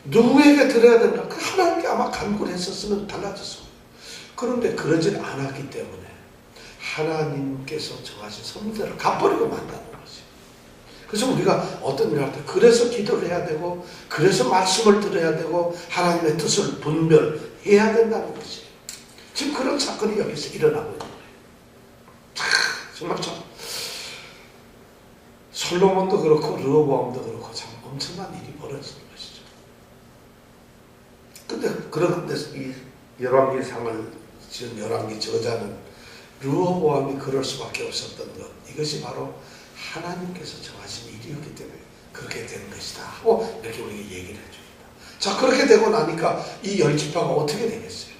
Speaker 1: 누구에게 드려야 되나? 그 하나님께 아마 간구를 했었으면 달라졌을 거예요. 그런데 그러질 않았기 때문에 하나님께서 정하신 섭리대로 갚아버리고 만다는 거지. 그래서 우리가 어떤 일을 할 때 그래서 기도를 해야 되고 그래서 말씀을 들어야 되고 하나님의 뜻을 분별해야 된다는 거지. 지금 그런 사건이 여기서 일어나고 있는 거예요. 정말 참 솔로몬도 그렇고 르호보암도 그렇고 참 엄청난 일이 벌어지는 근데 그런 데서 이 열왕기상을 지금 열왕기 저자는 르호보암이 그럴 수밖에 없었던 것, 이것이 바로 하나님께서 정하신 일이었기 때문에 그렇게 된 것이다 하고 이렇게 우리에게 얘기를 해줍니다. 자, 그렇게 되고 나니까 이 열 지파가 어떻게 되겠어요?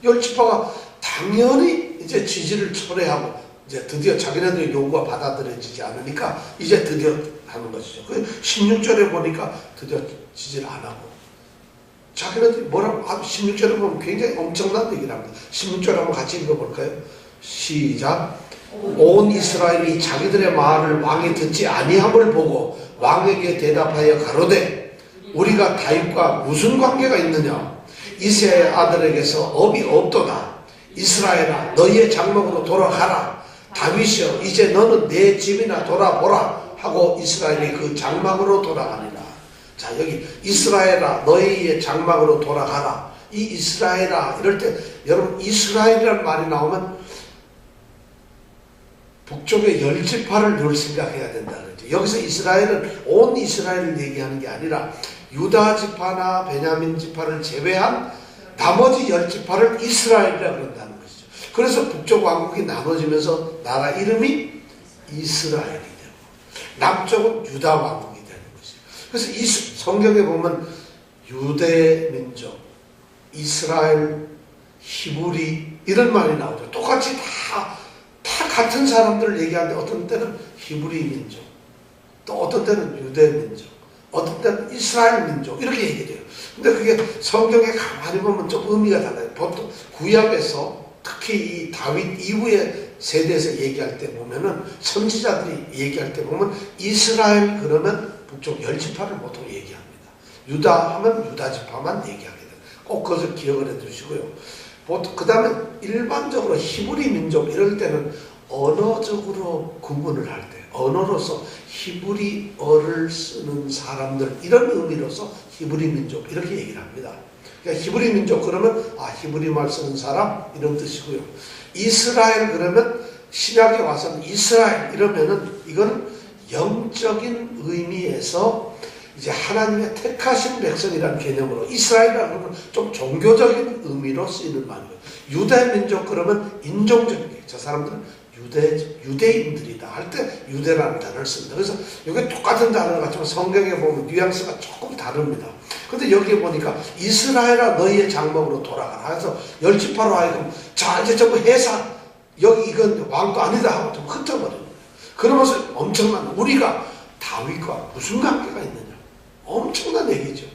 Speaker 1: 열 지파가 당연히 이제 지지를 철회하고 이제 드디어 자기네들의 요구가 받아들여지지 않으니까 이제 드디어 하는 것이죠. 16절에 보니까 드디어 지지를 안 하고 자기네들이 뭐라고 16절에 보면 굉장히 엄청난 얘기를 합니다. 16절 한번 같이 읽어볼까요? 시작. 온 이스라엘이 자기들의 말을 왕이 듣지 아니함을 보고 왕에게 대답하여 가로되 우리가 다윗과 무슨 관계가 있느냐? 이새의 아들에게서 업이 없도다. 이스라엘아 너희의 장막으로 돌아가라. 다윗이여 이제 너는 내 집이나 돌아보라 하고 이스라엘이 그 장막으로 돌아가니라. 자, 여기 이스라엘아 너희의 장막으로 돌아가라. 이 이스라엘아 이럴 때 여러분 이스라엘이라는 말이 나오면 북쪽의 열 지파를 늘 생각해야 된다 그러죠. 여기서 이스라엘은 온 이스라엘을 얘기하는 게 아니라 유다 지파나 베냐민 지파를 제외한 나머지 열 지파를 이스라엘이라 그런다는 것이죠. 그래서 북쪽 왕국이 나눠지면서 나라 이름이 이스라엘이 되고 남쪽은 유다 왕국이 되는 것이죠. 그래서 이 성경에 보면 유대 민족, 이스라엘, 히브리 이런 말이 나오죠. 똑같이 다 같은 사람들을 얘기하는데 어떤 때는 히브리 민족, 또 어떤 때는 유대 민족, 어떤 때는 이스라엘 민족 이렇게 얘기돼요. 근데 그게 성경에 가만히 보면 좀 의미가 달라요. 보통 구약에서 특히 이 다윗 이후의 세대에서 얘기할 때 보면은 선지자들이 얘기할 때 보면 이스라엘 그러면 북쪽 열 지파를 보통 얘기합니다. 유다 하면 유다 지파만 얘기하게 돼요. 꼭 그것을 기억을 해두시고요. 그 다음에 일반적으로 히브리 민족 이럴 때는 언어적으로 구분을 할 때 언어로서 히브리어를 쓰는 사람들 이런 의미로서 히브리 민족 이렇게 얘기를 합니다. 그러니까 히브리 민족 그러면 히브리 말 쓰는 사람 이런 뜻이고요. 이스라엘 그러면 신약에 와서는 이스라엘 이러면은 이건 영적인 의미에서 이제 하나님의 택하신 백성이라는 개념으로 이스라엘이라는 건 좀 종교적인 의미로 쓰이는 말이에요. 유대 민족 그러면 인종적인 게 저 사람들은 유대인들이다 할 때 유대라는 단어를 씁니다. 그래서 이게 똑같은 단어 같지만 성경에 보면 뉘앙스가 조금 다릅니다. 근데 여기에 보니까 이스라엘아 너희의 장막으로 돌아가라 해서 열 지파로 하여금 자 이제 전부 해산 여기 이건 왕도 아니다 하고 좀 흩어버립니다. 그러면서 엄청난 우리가 다윗과 무슨 관계가 있느냐 엄청난 얘기죠.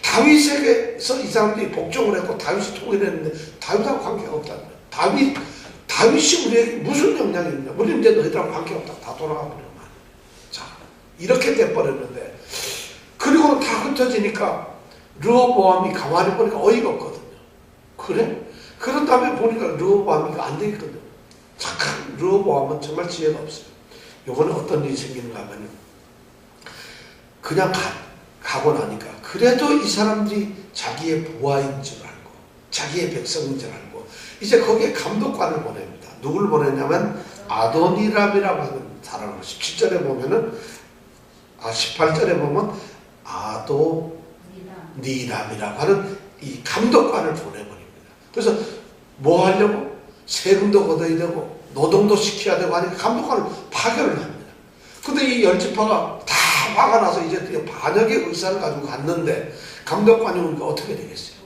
Speaker 1: 다윗에게서 이 사람들이 복종을 했고 다윗이 통일을 했는데 다윗하고 관계가 없다는 거예요. 다윗이 우리에게 무슨 영향이 있냐? 우리는 이제 너희들하고 관계없다. 다 돌아가 버리면. 자, 이렇게 돼버렸는데, 그리고 다 흩어지니까, 르호보암이 가만히 보니까 어이가 없거든요. 그래? 그런 다음에 보니까 르호보암이가 안 되겠거든요. 착한 르호보암은 정말 지혜가 없어요. 요번에 어떤 일이 생기는가 하면, 그냥 가고 나니까, 그래도 이 사람들이 자기의 부하인 줄 알고, 자기의 백성인 줄 알고, 이제 거기에 감독관을 보냅니다. 누굴 보내냐면 아도니람이라고 하는 사람을 17절에 보면은 18절에 보면 아도니람이라고 하는 이 감독관을 보내버립니다. 그래서 뭐 하려고? 세금도 걷어야 되고 노동도 시켜야 되고 하니까 감독관을 파견을 합니다. 근데 이 열 지파가 다 화가 나서 이제 반역의 의사를 가지고 갔는데 감독관이 오니까 어떻게 되겠어요?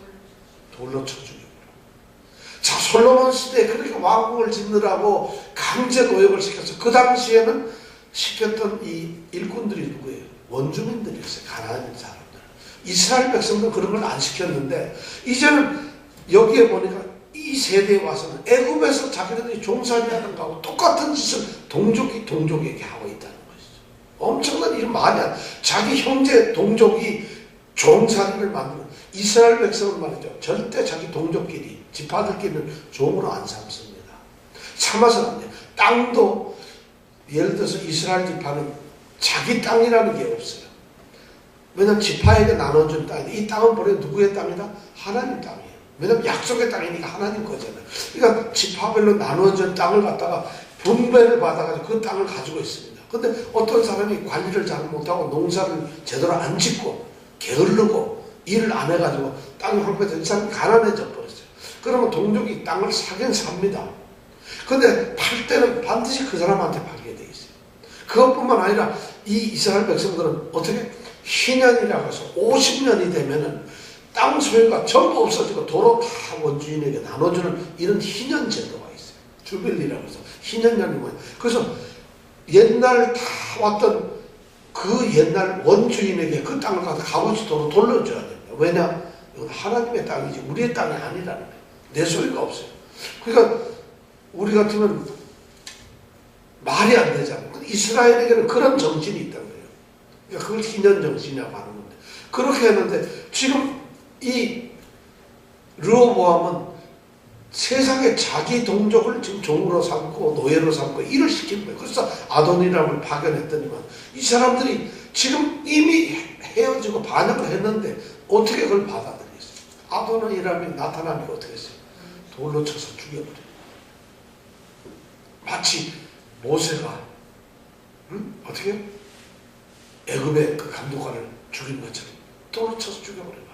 Speaker 1: 돌로 쳐 죽여요. 자, 솔로몬 시대에 그렇게 왕궁을 짓느라고 강제 노역을 시켰어. 그 당시에는 시켰던 이 일꾼들이 누구예요? 원주민들이었어요. 가나안 사람들. 이스라엘 백성도 그런 걸 안 시켰는데 이제는 여기에 보니까 이 세대에 와서는 애굽에서 자기들이 종살이하는 거하고 똑같은 짓을 동족에게 하고 있다는 것이죠. 엄청난 일 많이 한 자기 형제 동족이 종살이를 만드는 이스라엘 백성은 말이죠. 절대 자기 동족끼리 지파들끼리는 종으로 안 삼습니다. 삼아서는 안 돼요. 땅도 예를 들어서 이스라엘 지파는 자기 땅이라는 게 없어요. 왜냐하면 지파에게 나눠준 땅인데 이 땅은 본래 누구의 땅이다? 하나님 땅이에요. 왜냐하면 약속의 땅이니까 하나님 거잖아요. 그러니까 지파별로 나눠준 땅을 갖다가 분배를 받아가지고 그 땅을 가지고 있습니다. 근데 어떤 사람이 관리를 잘 못하고 농사를 제대로 안 짓고 게을르고 일을 안 해가지고 땅이 황폐해서 이 사람이 가난해져 버렸어요. 그러면 동족이 땅을 사긴 삽니다. 근데 팔 때는 반드시 그 사람한테 팔게 돼 있어요. 그것뿐만 아니라 이 이스라엘 백성들은 어떻게 희년이라고 해서 50년이 되면은 땅 소유가 전부 없어지고 도로 다 원주인에게 나눠주는 이런 희년 제도가 있어요. 주빌리라고 해서 희년년이 뭐예요. 그래서 옛날 다 왔던 그 옛날 원주인에게 그 땅을 가서 값어치 도로 돌려줘야 됩니다. 왜냐? 이건 하나님의 땅이지 우리의 땅이 아니라는 거예요. 내 소유가 없어요. 그러니까 우리 같으면 말이 안 되잖아요. 이스라엘에게는 그런 정신이 있다는 거예요. 그러니까 그걸 희년 정신이라고 하는 건데 그렇게 했는데 지금 이 르호보암은 세상에 자기 동족을 지금 종으로 삼고 노예로 삼고 일을 시키는 거예요. 그래서 아도니람을 파견했더니만 이 사람들이 지금 이미 헤어지고 반역을 했는데 어떻게 그걸 받아들였어요? 아도니람이 나타나니까 어떻게 했어요? 돌로 쳐서 죽여버려요. 마치 모세가 어떻게 애굽의 그 감독관을 죽인 것처럼 돌로 쳐서 죽여버려요.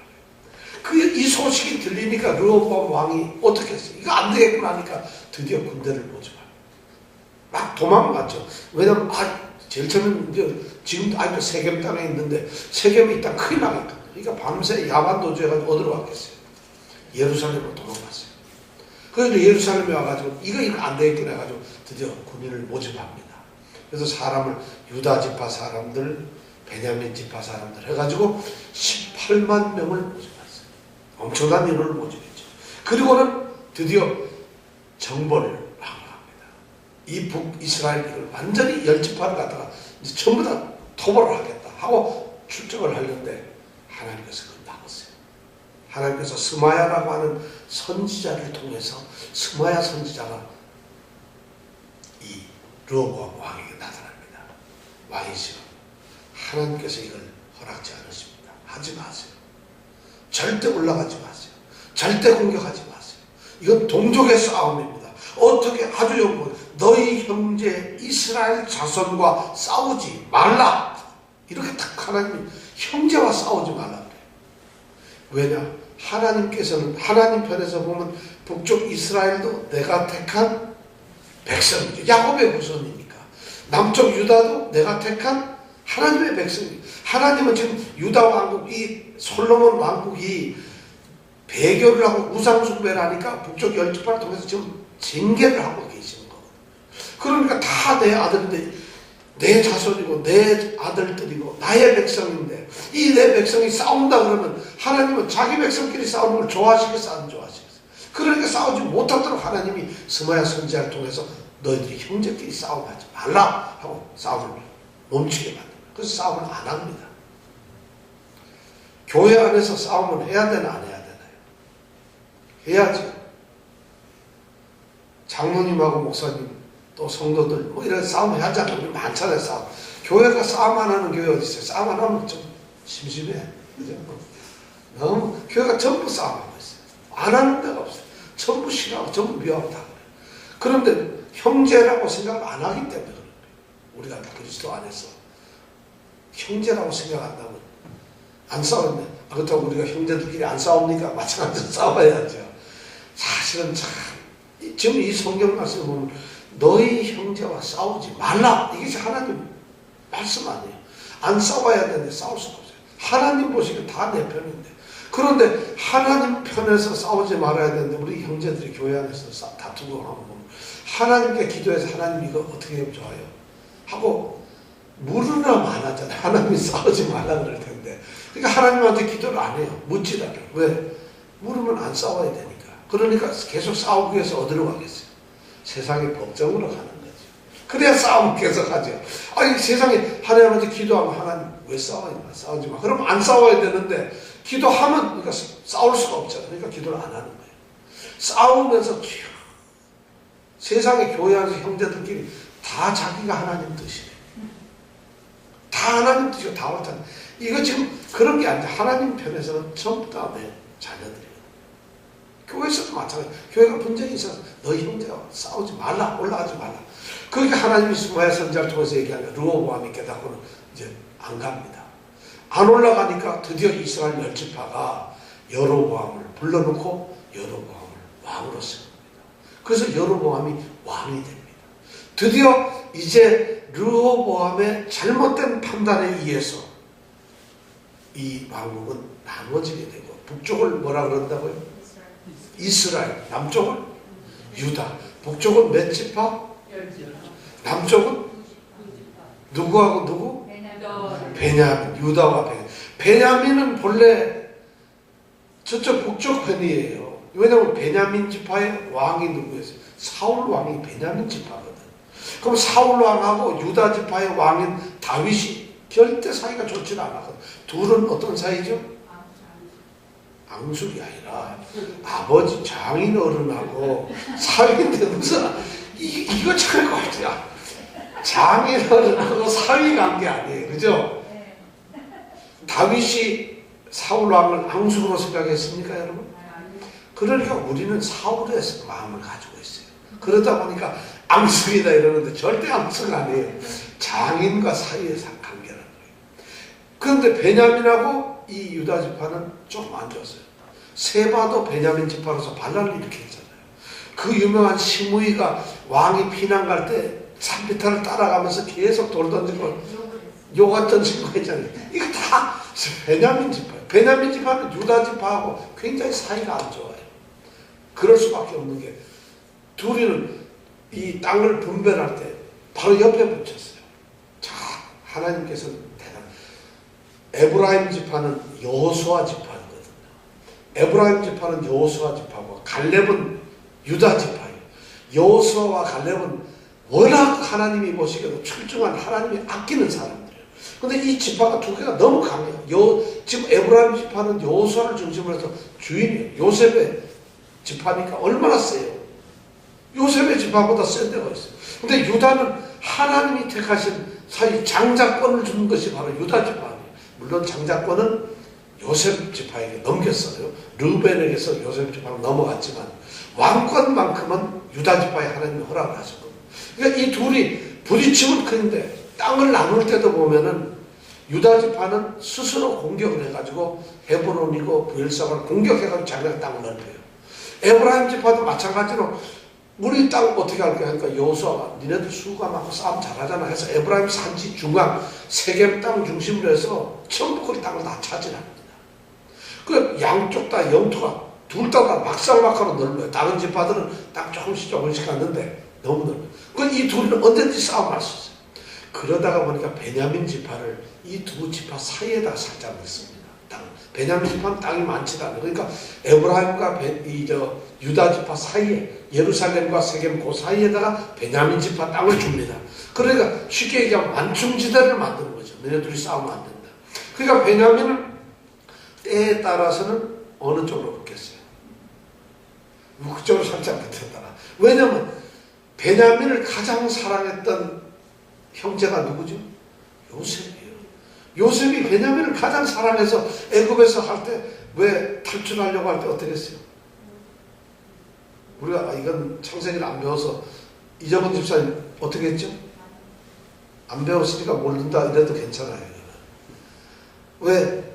Speaker 1: 이 소식이 들리니까 르호보암 왕이 어떻게 했어요? 이거 안 되겠구나 하니까 드디어 군대를 모집하고 막 도망갔죠. 왜냐면 제일 처음에는 지금 아직도 세겜 땅에 있는데 세겜이 있다 큰일 나겠다. 그러니까 밤새 야반 도주해가지고 어디로 갔겠어요? 예루살렘으로 도망갔어요. 그래서 예루살렘에 와가지고 이거 안 되겠구나 해가지고 드디어 군인을 모집합니다. 그래서 사람을 유다 지파 사람들, 베냐민 지파 사람들 해가지고 18만 명을 모집했어요. 엄청난 인원을 모집했죠. 그리고는 드디어 정벌을 합니다. 이 북이스라엘을 완전히 열지파를 갖다가 이제 전부 다 토벌을 하겠다 하고 출정을 하려는데 하나님께서 그걸 막았어요. 하나님께서 스마야라고 하는 선지자를 통해서 스마야 선지자가 이 르호보암 왕에게 나타납니다. 왕이시여, 하나님께서 이걸 허락지 않으십니다. 하지 마세요. 절대 올라가지 마세요. 절대 공격하지 마세요. 이건 동족의 싸움입니다. 어떻게 아주 영문 너희 형제 이스라엘 자손과 싸우지 말라. 이렇게 딱 하나님이 형제와 싸우지 말라 그래요. 왜냐? 하나님께서는 하나님 편에서 보면 북쪽 이스라엘도 내가 택한 백성이죠. 야곱의 후손이니까. 남쪽 유다도 내가 택한 하나님의 백성입니다. 하나님은 지금 유다 왕국, 이 솔로몬 왕국이 배교를 하고 우상숭배를 하니까 북쪽 열지파를 통해서 지금 징계를 하고 계시는 거거든요. 그러니까 다 내 아들인데, 내 자손이고 내 아들들이고 나의 백성인데 이 내 백성이 싸운다 그러면 하나님은 자기 백성끼리 싸우는 걸 좋아하시겠어, 안 좋아하시겠어? 그러니까 싸우지 못하도록 하나님이 스마야 선지자를 통해서 너희들이 형제끼리 싸움하지 말라 하고 싸움을 멈추게 만듭니다. 그래서 싸움을 안 합니다. 교회 안에서 싸움은 해야 되나 안 해야 되나요? 해야지. 장로님하고 목사님 또 성도들 뭐 이런 싸움 해야 하잖아요. 우리 많잖아요. 싸움. 교회가 싸움 안 하는 교회 어디 있어요? 싸움 안 하면 좀 심심해. 그죠? 너무 교회가 전부 싸움하고 있어요. 안 하는 데가 없어요. 전부 싫어하고 전부 미워하고 다 그래요. 그런데 형제라고 생각을 안 하기 때문에 그런 거예요. 우리가 그리스도 안에서 형제라고 생각한다면 안 싸우는데 그렇다고 우리가 형제들끼리 안 싸웁니까? 마찬가지로 싸워야죠. 사실은 참 지금 이 성경 말씀을 보면 너희 형제와 싸우지 말라. 이게 하나님 말씀 아니에요. 안 싸워야 되는데 싸울 수가 없어요. 하나님 보시기에 다 내 편인데. 그런데 하나님 편에서 싸우지 말아야 되는데 우리 형제들이 교회 안에서 다투고 하고 보면 하나님께 기도해서 하나님 이거 어떻게 하면 좋아요? 하고 물으나 안 하잖아요. 하나님이 싸우지 말라 그럴 텐데. 그러니까 하나님한테 기도를 안 해요. 묻지를 않아요. 왜? 물으면 안 싸워야 되니까. 그러니까 계속 싸우기 위해서 어디로 가겠어요? 세상의 법정으로 가는 거죠. 그래야 싸움 계속 하죠. 아니 세상에 하나님한테 기도하면 하나님 왜 싸워요? 싸우지 마. 그럼 안 싸워야 되는데 기도하면 그러니까 싸울 수가 없잖아요. 그러니까 기도를 안 하는 거예요. 싸우면서 세상의 교회 안에서 형제들끼리 다 자기가 하나님 뜻이에요. 다 하나님 뜻이고 다 못하는. 이거 지금 그런 게 아니라 하나님 편에서는 전부 다 내 자녀들이에요. 교회에서도 마찬가지예요. 교회가 분쟁이 있어서 너희 형제와 싸우지 말라, 올라가지 말라. 그렇게 하나님이 스마야 선지자를 통해서 얘기하면 르호보암이 깨닫고는 이제 안 갑니다. 안 올라가니까 드디어 이스라엘 열지파가 여로보암을 불러놓고 여로보암을 왕으로 세웁니다. 그래서 여로보암이 왕이 됩니다. 드디어 이제 르호보암의 잘못된 판단에 의해서 이 왕국은 나눠지게 되고 북쪽을 뭐라 그런다고요? 이스라엘, 남쪽은 유다, 북쪽은 몇 지파? 남쪽은 누구하고 누구? 베냐민, 유다와 베냐민. 베냐민은 본래 저쪽 북쪽 편이에요. 왜냐하면 베냐민 지파의 왕이 누구였어요? 사울 왕이 베냐민 지파거든. 그럼 사울 왕하고 유다 지파의 왕인 다윗이 절대 사이가 좋지 않았거든. 둘은 어떤 사이죠? 앙숙이 아니라 아버지 장인 어른하고 사위인데 무슨 이거 참 거야. 장인 어른하고 사위 관계 아니에요. 그죠? 다윗이 사울 왕을 앙숙으로 생각했습니까, 여러분? 그러니까 우리는 사울의 마음을 가지고 있어요. 그러다 보니까 앙숙이다 이러는데 절대 앙숙 아니에요. 장인과 사이의 관계라는 거예요. 그런데 베냐민하고 이 유다 지파는 조금 안 좋았어요. 세바도 베냐민 지파로서 반란을 일으켰잖아요. 그 유명한 시므이가 왕이 피난 갈 때 산비탈을 따라가면서 계속 돌 던지고 요가 던진 거 있잖아요. 이거 다 베냐민 지파예요. 베냐민 지파는 유다 지파하고 굉장히 사이가 안 좋아요. 그럴 수밖에 없는 게 둘이는 이 땅을 분배할 때 바로 옆에 붙였어요. 자, 하나님께서는 대단. 에브라임 지파는 여호수아 지파거든요. 에브라임 지파는 여호수아 지파고 갈렙은 유다 지파예요. 여호수아와 갈렙은 워낙 하나님이 보시기에도 출중한 하나님이 아끼는 사람들이에요. 근데 이 지파가 두 개가 너무 강해요. 지금 에브라임 지파는 여호수아를 중심으로 해서 주인이에요. 요셉의 지파니까 얼마나 세요. 요셉의 지파보다 센 데가 있어요. 근데 유다는 하나님이 택하신 사이 장자권을 주는 것이 바로 유다 지파예요. 물론 장자권은 요셉 지파에게 넘겼어요. 르벤에게서 요셉 지파로 넘어갔지만 왕권만큼은 유다 지파에 하나님이 허락을 하셨거든요. 그러니까 이 둘이 부딪히면 큰데 땅을 나눌 때도 보면은 유다 지파는 스스로 공격을 해가지고 헤브론이고 브엘사바를 공격해가지고 자기가 땅을 넓혀요. 에브라임 지파도 마찬가지로 우리 땅 어떻게 할까 하니까 여호수아가 니네들 수가 많고 싸움 잘하잖아 해서 에브라임 산지 중앙 세겜 땅 중심으로 해서 전부 그 땅을 다 차지합니다. 그 양쪽 다 영토가 둘 다 막상막하로 넓어요. 다른 지파들은 딱 조금씩 갔는데 너무 넓어요. 그 이 둘은 언제든지 싸움할 수 있어요. 그러다가 보니까 베냐민 지파를 이 두 지파 사이에다 살짝 넣습니다. 베냐민 지파는 땅이 많지 않아요. 그러니까 에브라임과 유다 지파 사이에 예루살렘과 세겜 그 사이에다가 베냐민 지파 땅을 줍니다. 그러니까 쉽게 얘기하면 완충지대를 만드는 거죠. 너네 둘이 싸우면 안 된다. 그러니까 베냐민은 때에 따라서는 어느 쪽으로 붙겠어요? 그쪽으로 살짝 붙였다가. 왜냐하면 베냐민을 가장 사랑했던 형제가 누구죠? 요셉이에요. 요셉이 베냐민을 가장 사랑해서 애굽에서 할 때 왜 탈출하려고 할 때 어떻게 했어요? 우리가 이건 창세기를 안 배워서 이정은 집사님 어떻게 했죠? 안 배웠으니까 모른다 이래도 괜찮아요. 왜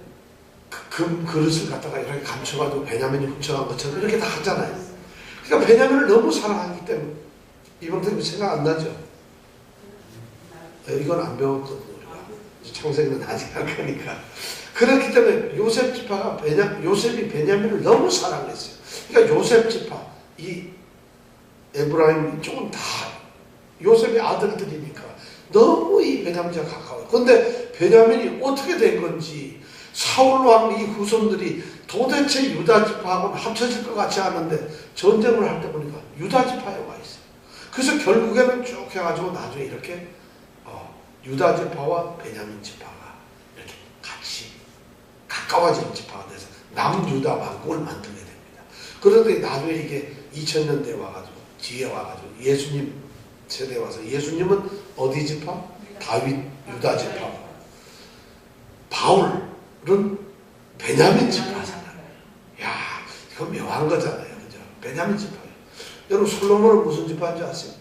Speaker 1: 금 그릇을 갖다가 이렇게 감춰가지고 베냐민이 훔쳐간 것처럼 이렇게 다 하잖아요. 그러니까 베냐민을 너무 사랑하기 때문에 이번에 생각 안 나죠? 이건 안 배웠거든요. 우리가 창세기는 아직 안 가니까. 그렇기 때문에 요셉 지파가 요셉이 베냐민을 너무 사랑했어요. 그러니까 요셉 지파 이 에브라임 이쪽은 다 요셉의 아들들이니까 너무 이 베냐민과 가까워요. 그런데 베냐민이 어떻게 된 건지 사울 왕 이 후손들이 도대체 유다 지파하고는 합쳐질 것 같지 않은데 전쟁을 할 때 보니까 유다 지파에 와 있어요. 그래서 결국에는 쭉 해가지고 나중에 이렇게 유다 지파와 베냐민 지파가 이렇게 같이 가까워진 지파가 돼서 남유다 왕국을 만들게 됩니다. 그런데 나중에 이게 2000년대에 와가지고 뒤에 와가지고 예수님 세대에 와서 예수님은 어디 지파? 다윗 유다 지파. 바울은 베냐민 지파잖아요. 야, 이거 묘한 거잖아요. 그죠? 베냐민 지파예요. 여러분 솔로몬은 무슨 지파인지 아세요?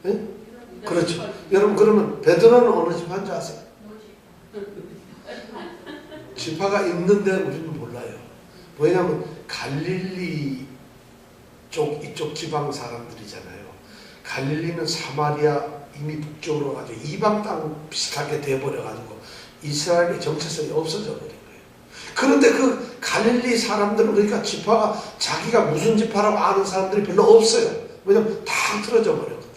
Speaker 1: 네? 그렇죠. 여러분 그러면 베드로는 어느 지파인지 아세요? 지파가 있는데 우리는 몰라요. 왜냐하면 갈릴리 쪽 이쪽 지방 사람들이잖아요. 갈릴리는 사마리아 이미 북쪽으로 가지고 이방 땅 비슷하게 돼버려 가지고 이스라엘의 정체성이 없어져 버린 거예요. 그런데 그 갈릴리 사람들은 그러니까 지파가 자기가 무슨 지파라고 아는 사람들이 별로 없어요. 왜냐면 다 틀어져 버렸거든.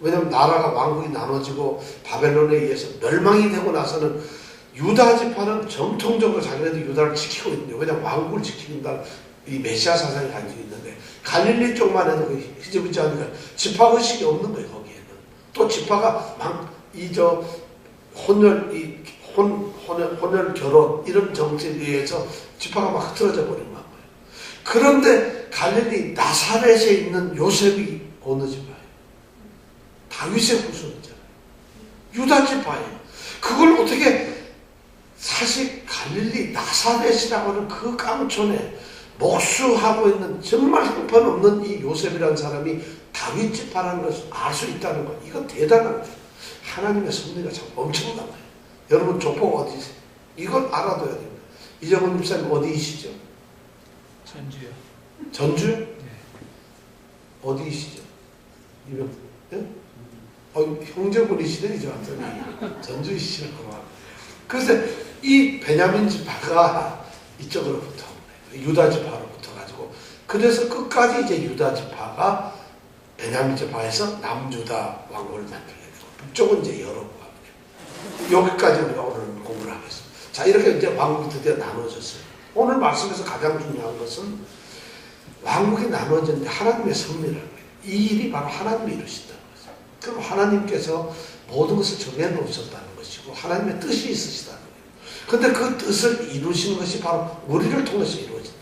Speaker 1: 왜냐면 나라가 왕국이 나눠지고 바벨론에 의해서 멸망이 되고 나서는 유다 지파는 정통적으로 자기네들 유다를 지키고 있는데, 왜냐면 왕국을 지키는다는 이 메시아 사상이 가지고 있는데, 갈릴리 쪽만 해도 희지부지하니까 지파 의식이 없는 거예요. 거기에는 또 지파가 혼혈 결혼 이런 정책에 의해서 지파가 막 흐트러져 버린 거예요. 그런데 갈릴리 나사렛에 있는 요셉이 어느 지파예요? 다윗의 후손이잖아요. 유다 지파예요. 그걸 어떻게, 사실 갈릴리 나사렛이라고 하는 그 깡촌에 목수하고 있는 정말 형편없는 이 요셉이라는 사람이 다윗 지파라는 것을 알 수 있다는 거, 이거 대단한 거예요. 하나님의 섭리가 참 엄청난 거예요. 여러분 조폭 어디세요? 이걸 알아둬야 됩니다. 이정훈 집사님 어디이시죠?
Speaker 3: 전주요.
Speaker 1: 전주요?
Speaker 3: 네.
Speaker 1: 어디이시죠? 이명, 네? 형제분이시네, 이제 완전히. 전주이시구나. 그래서 이 베냐민 지파가 이쪽으로부터, 유다 지파로부터 가지고, 그래서 끝까지 이제 유다 지파가 베냐민 지파에서 남유다 왕국을 만들게 되고, 북쪽은 이제 여로보암. 여기까지 우리가 오늘 공부를 하겠습니다. 자, 이렇게 이제 왕국이 드디어 나눠졌어요. 오늘 말씀에서 가장 중요한 것은 왕국이 나눠졌는데 하나님의 섭리라는 거예요. 이 일이 바로 하나님이 이루신다는 거죠. 그럼 하나님께서 모든 것을 정해놓으셨다는 것이고 하나님의 뜻이 있으시다는 거예요. 그런데 그 뜻을 이루시는 것이 바로 우리를 통해서 이루어진다.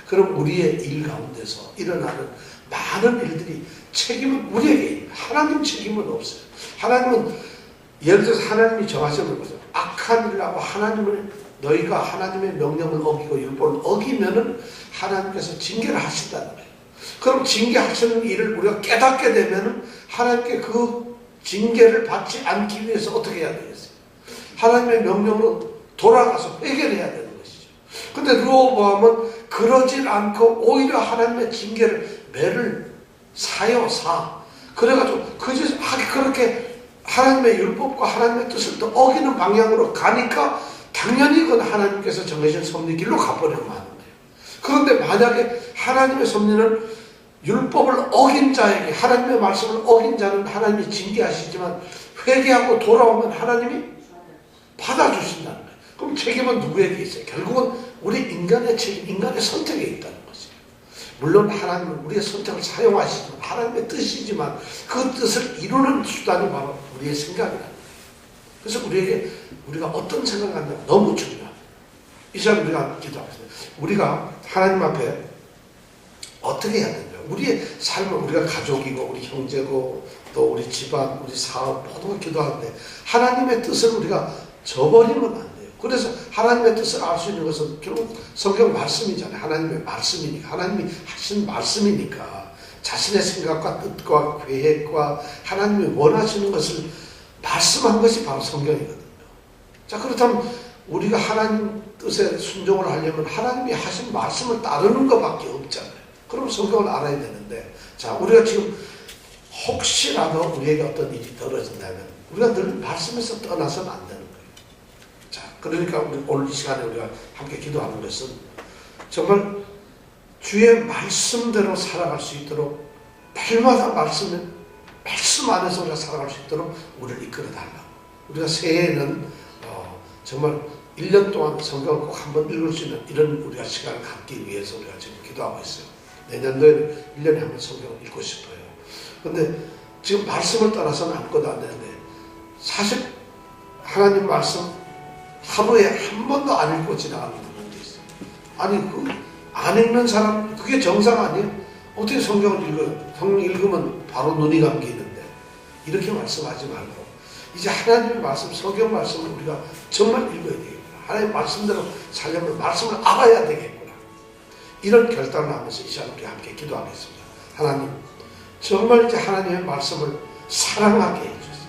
Speaker 1: 그럼 우리의 일 가운데서 일어나는 많은 일들이 책임은 우리에게 있는, 하나님 책임은 없어요. 하나님은 예를 들어서 하나님이 정하시는 것은 악한 일을 하고 너희가 하나님의 명령을 어기고 율법을 어기면은 하나님께서 징계를 하신다는 거예요. 그럼 징계하시는 일을 우리가 깨닫게 되면은 하나님께 그 징계를 받지 않기 위해서 어떻게 해야 되겠어요? 하나님의 명령으로 돌아가서 회개해야 되는 것이죠. 근데 르호보암은 그러질 않고 오히려 하나님의 징계를 매를 사요, 사. 그래가지고 그렇게 하나님의 율법과 하나님의 뜻을 또 어기는 방향으로 가니까 당연히 그건 하나님께서 정해진 섭리 길로 가버리면 하는 거예요. 그런데 만약에 하나님의 섭리는 율법을 어긴 자에게, 하나님의 말씀을 어긴 자는 하나님이 징계하시지만 회개하고 돌아오면 하나님이 받아주신다는 거예요. 그럼 책임은 누구에게 있어요? 결국은 우리 인간의 책임, 인간의 선택에 있다는 것이에요. 물론 하나님은 우리의 선택을 사용하시지만 하나님의 뜻이지만 그 뜻을 이루는 수단이 바로 우리의 생각이라는 거예요. 그래서 우리가 어떤 생각을 하느냐 너무 중요합니다. 이 시간 우리가 기도하겠습니다. 우리가 하나님 앞에 어떻게 해야 되냐. 우리의 삶은 우리가 가족이고 우리 형제고 또 우리 집안, 우리 사업 모든 걸 기도하는데 하나님의 뜻을 우리가 저버리면 안 돼요. 그래서 하나님의 뜻을 알 수 있는 것은 결국 성경 말씀이잖아요. 하나님의 말씀이니까, 하나님이 하신 말씀이니까 자신의 생각과 뜻과 계획과 하나님이 원하시는 것을 말씀한 것이 바로 성경이거든요. 자, 그렇다면 우리가 하나님 뜻에 순종을 하려면 하나님이 하신 말씀을 따르는 것밖에 없잖아요. 그럼 성경을 알아야 되는데, 자, 우리가 지금 혹시라도 우리에게 어떤 일이 벌어진다면 우리가 늘 말씀에서 떠나서는 안 되는 거예요. 자, 그러니까 우리 오늘 이 시간에 우리가 함께 기도하는 것은 정말 주의 말씀대로 살아갈 수 있도록 날마다 말씀 안에서 우리가 살아갈 수 있도록 우리를 이끌어 달라고. 우리가 새해에는 정말 1년 동안 성경을 꼭 한번 읽을 수 있는 이런 우리가 시간을 갖기 위해서 우리가 지금 기도하고 있어요. 내년도에는 1년에 한 번 성경을 읽고 싶어요. 근데 지금 말씀을 따라서는 아무것도 안 되는데 사실 하나님 말씀 하루에 한 번도 안 읽고 지나가는 분들도 있어요. 아니 안 읽는 사람 그게 정상 아니에요? 어떻게 성경을 읽어요? 성경 읽으면 바로 눈이 감기는데 이렇게 말씀하지 말고 이제 하나님의 말씀, 성경 말씀을 우리가 정말 읽어야 되겠구나. 하나님의 말씀대로 살려면 말씀을 알아야 되겠구나. 이런 결단을 하면서 이 시간 우리 함께 기도하겠습니다. 하나님, 정말 이제 하나님의 말씀을 사랑하게 해주세요.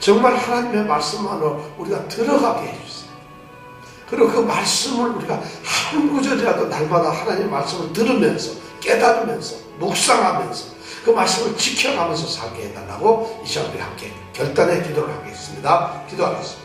Speaker 1: 정말 하나님의 말씀만으로 우리가 들어가게 해주세요. 그리고 그 말씀을 우리가 한 구절이라도 날마다 하나님의 말씀을 들으면서 깨달으면서 묵상하면서 그 말씀을 지켜가면서 살게 해달라고 이 시간 우리 함께 결단의 기도를 하겠습니다. 기도하겠습니다.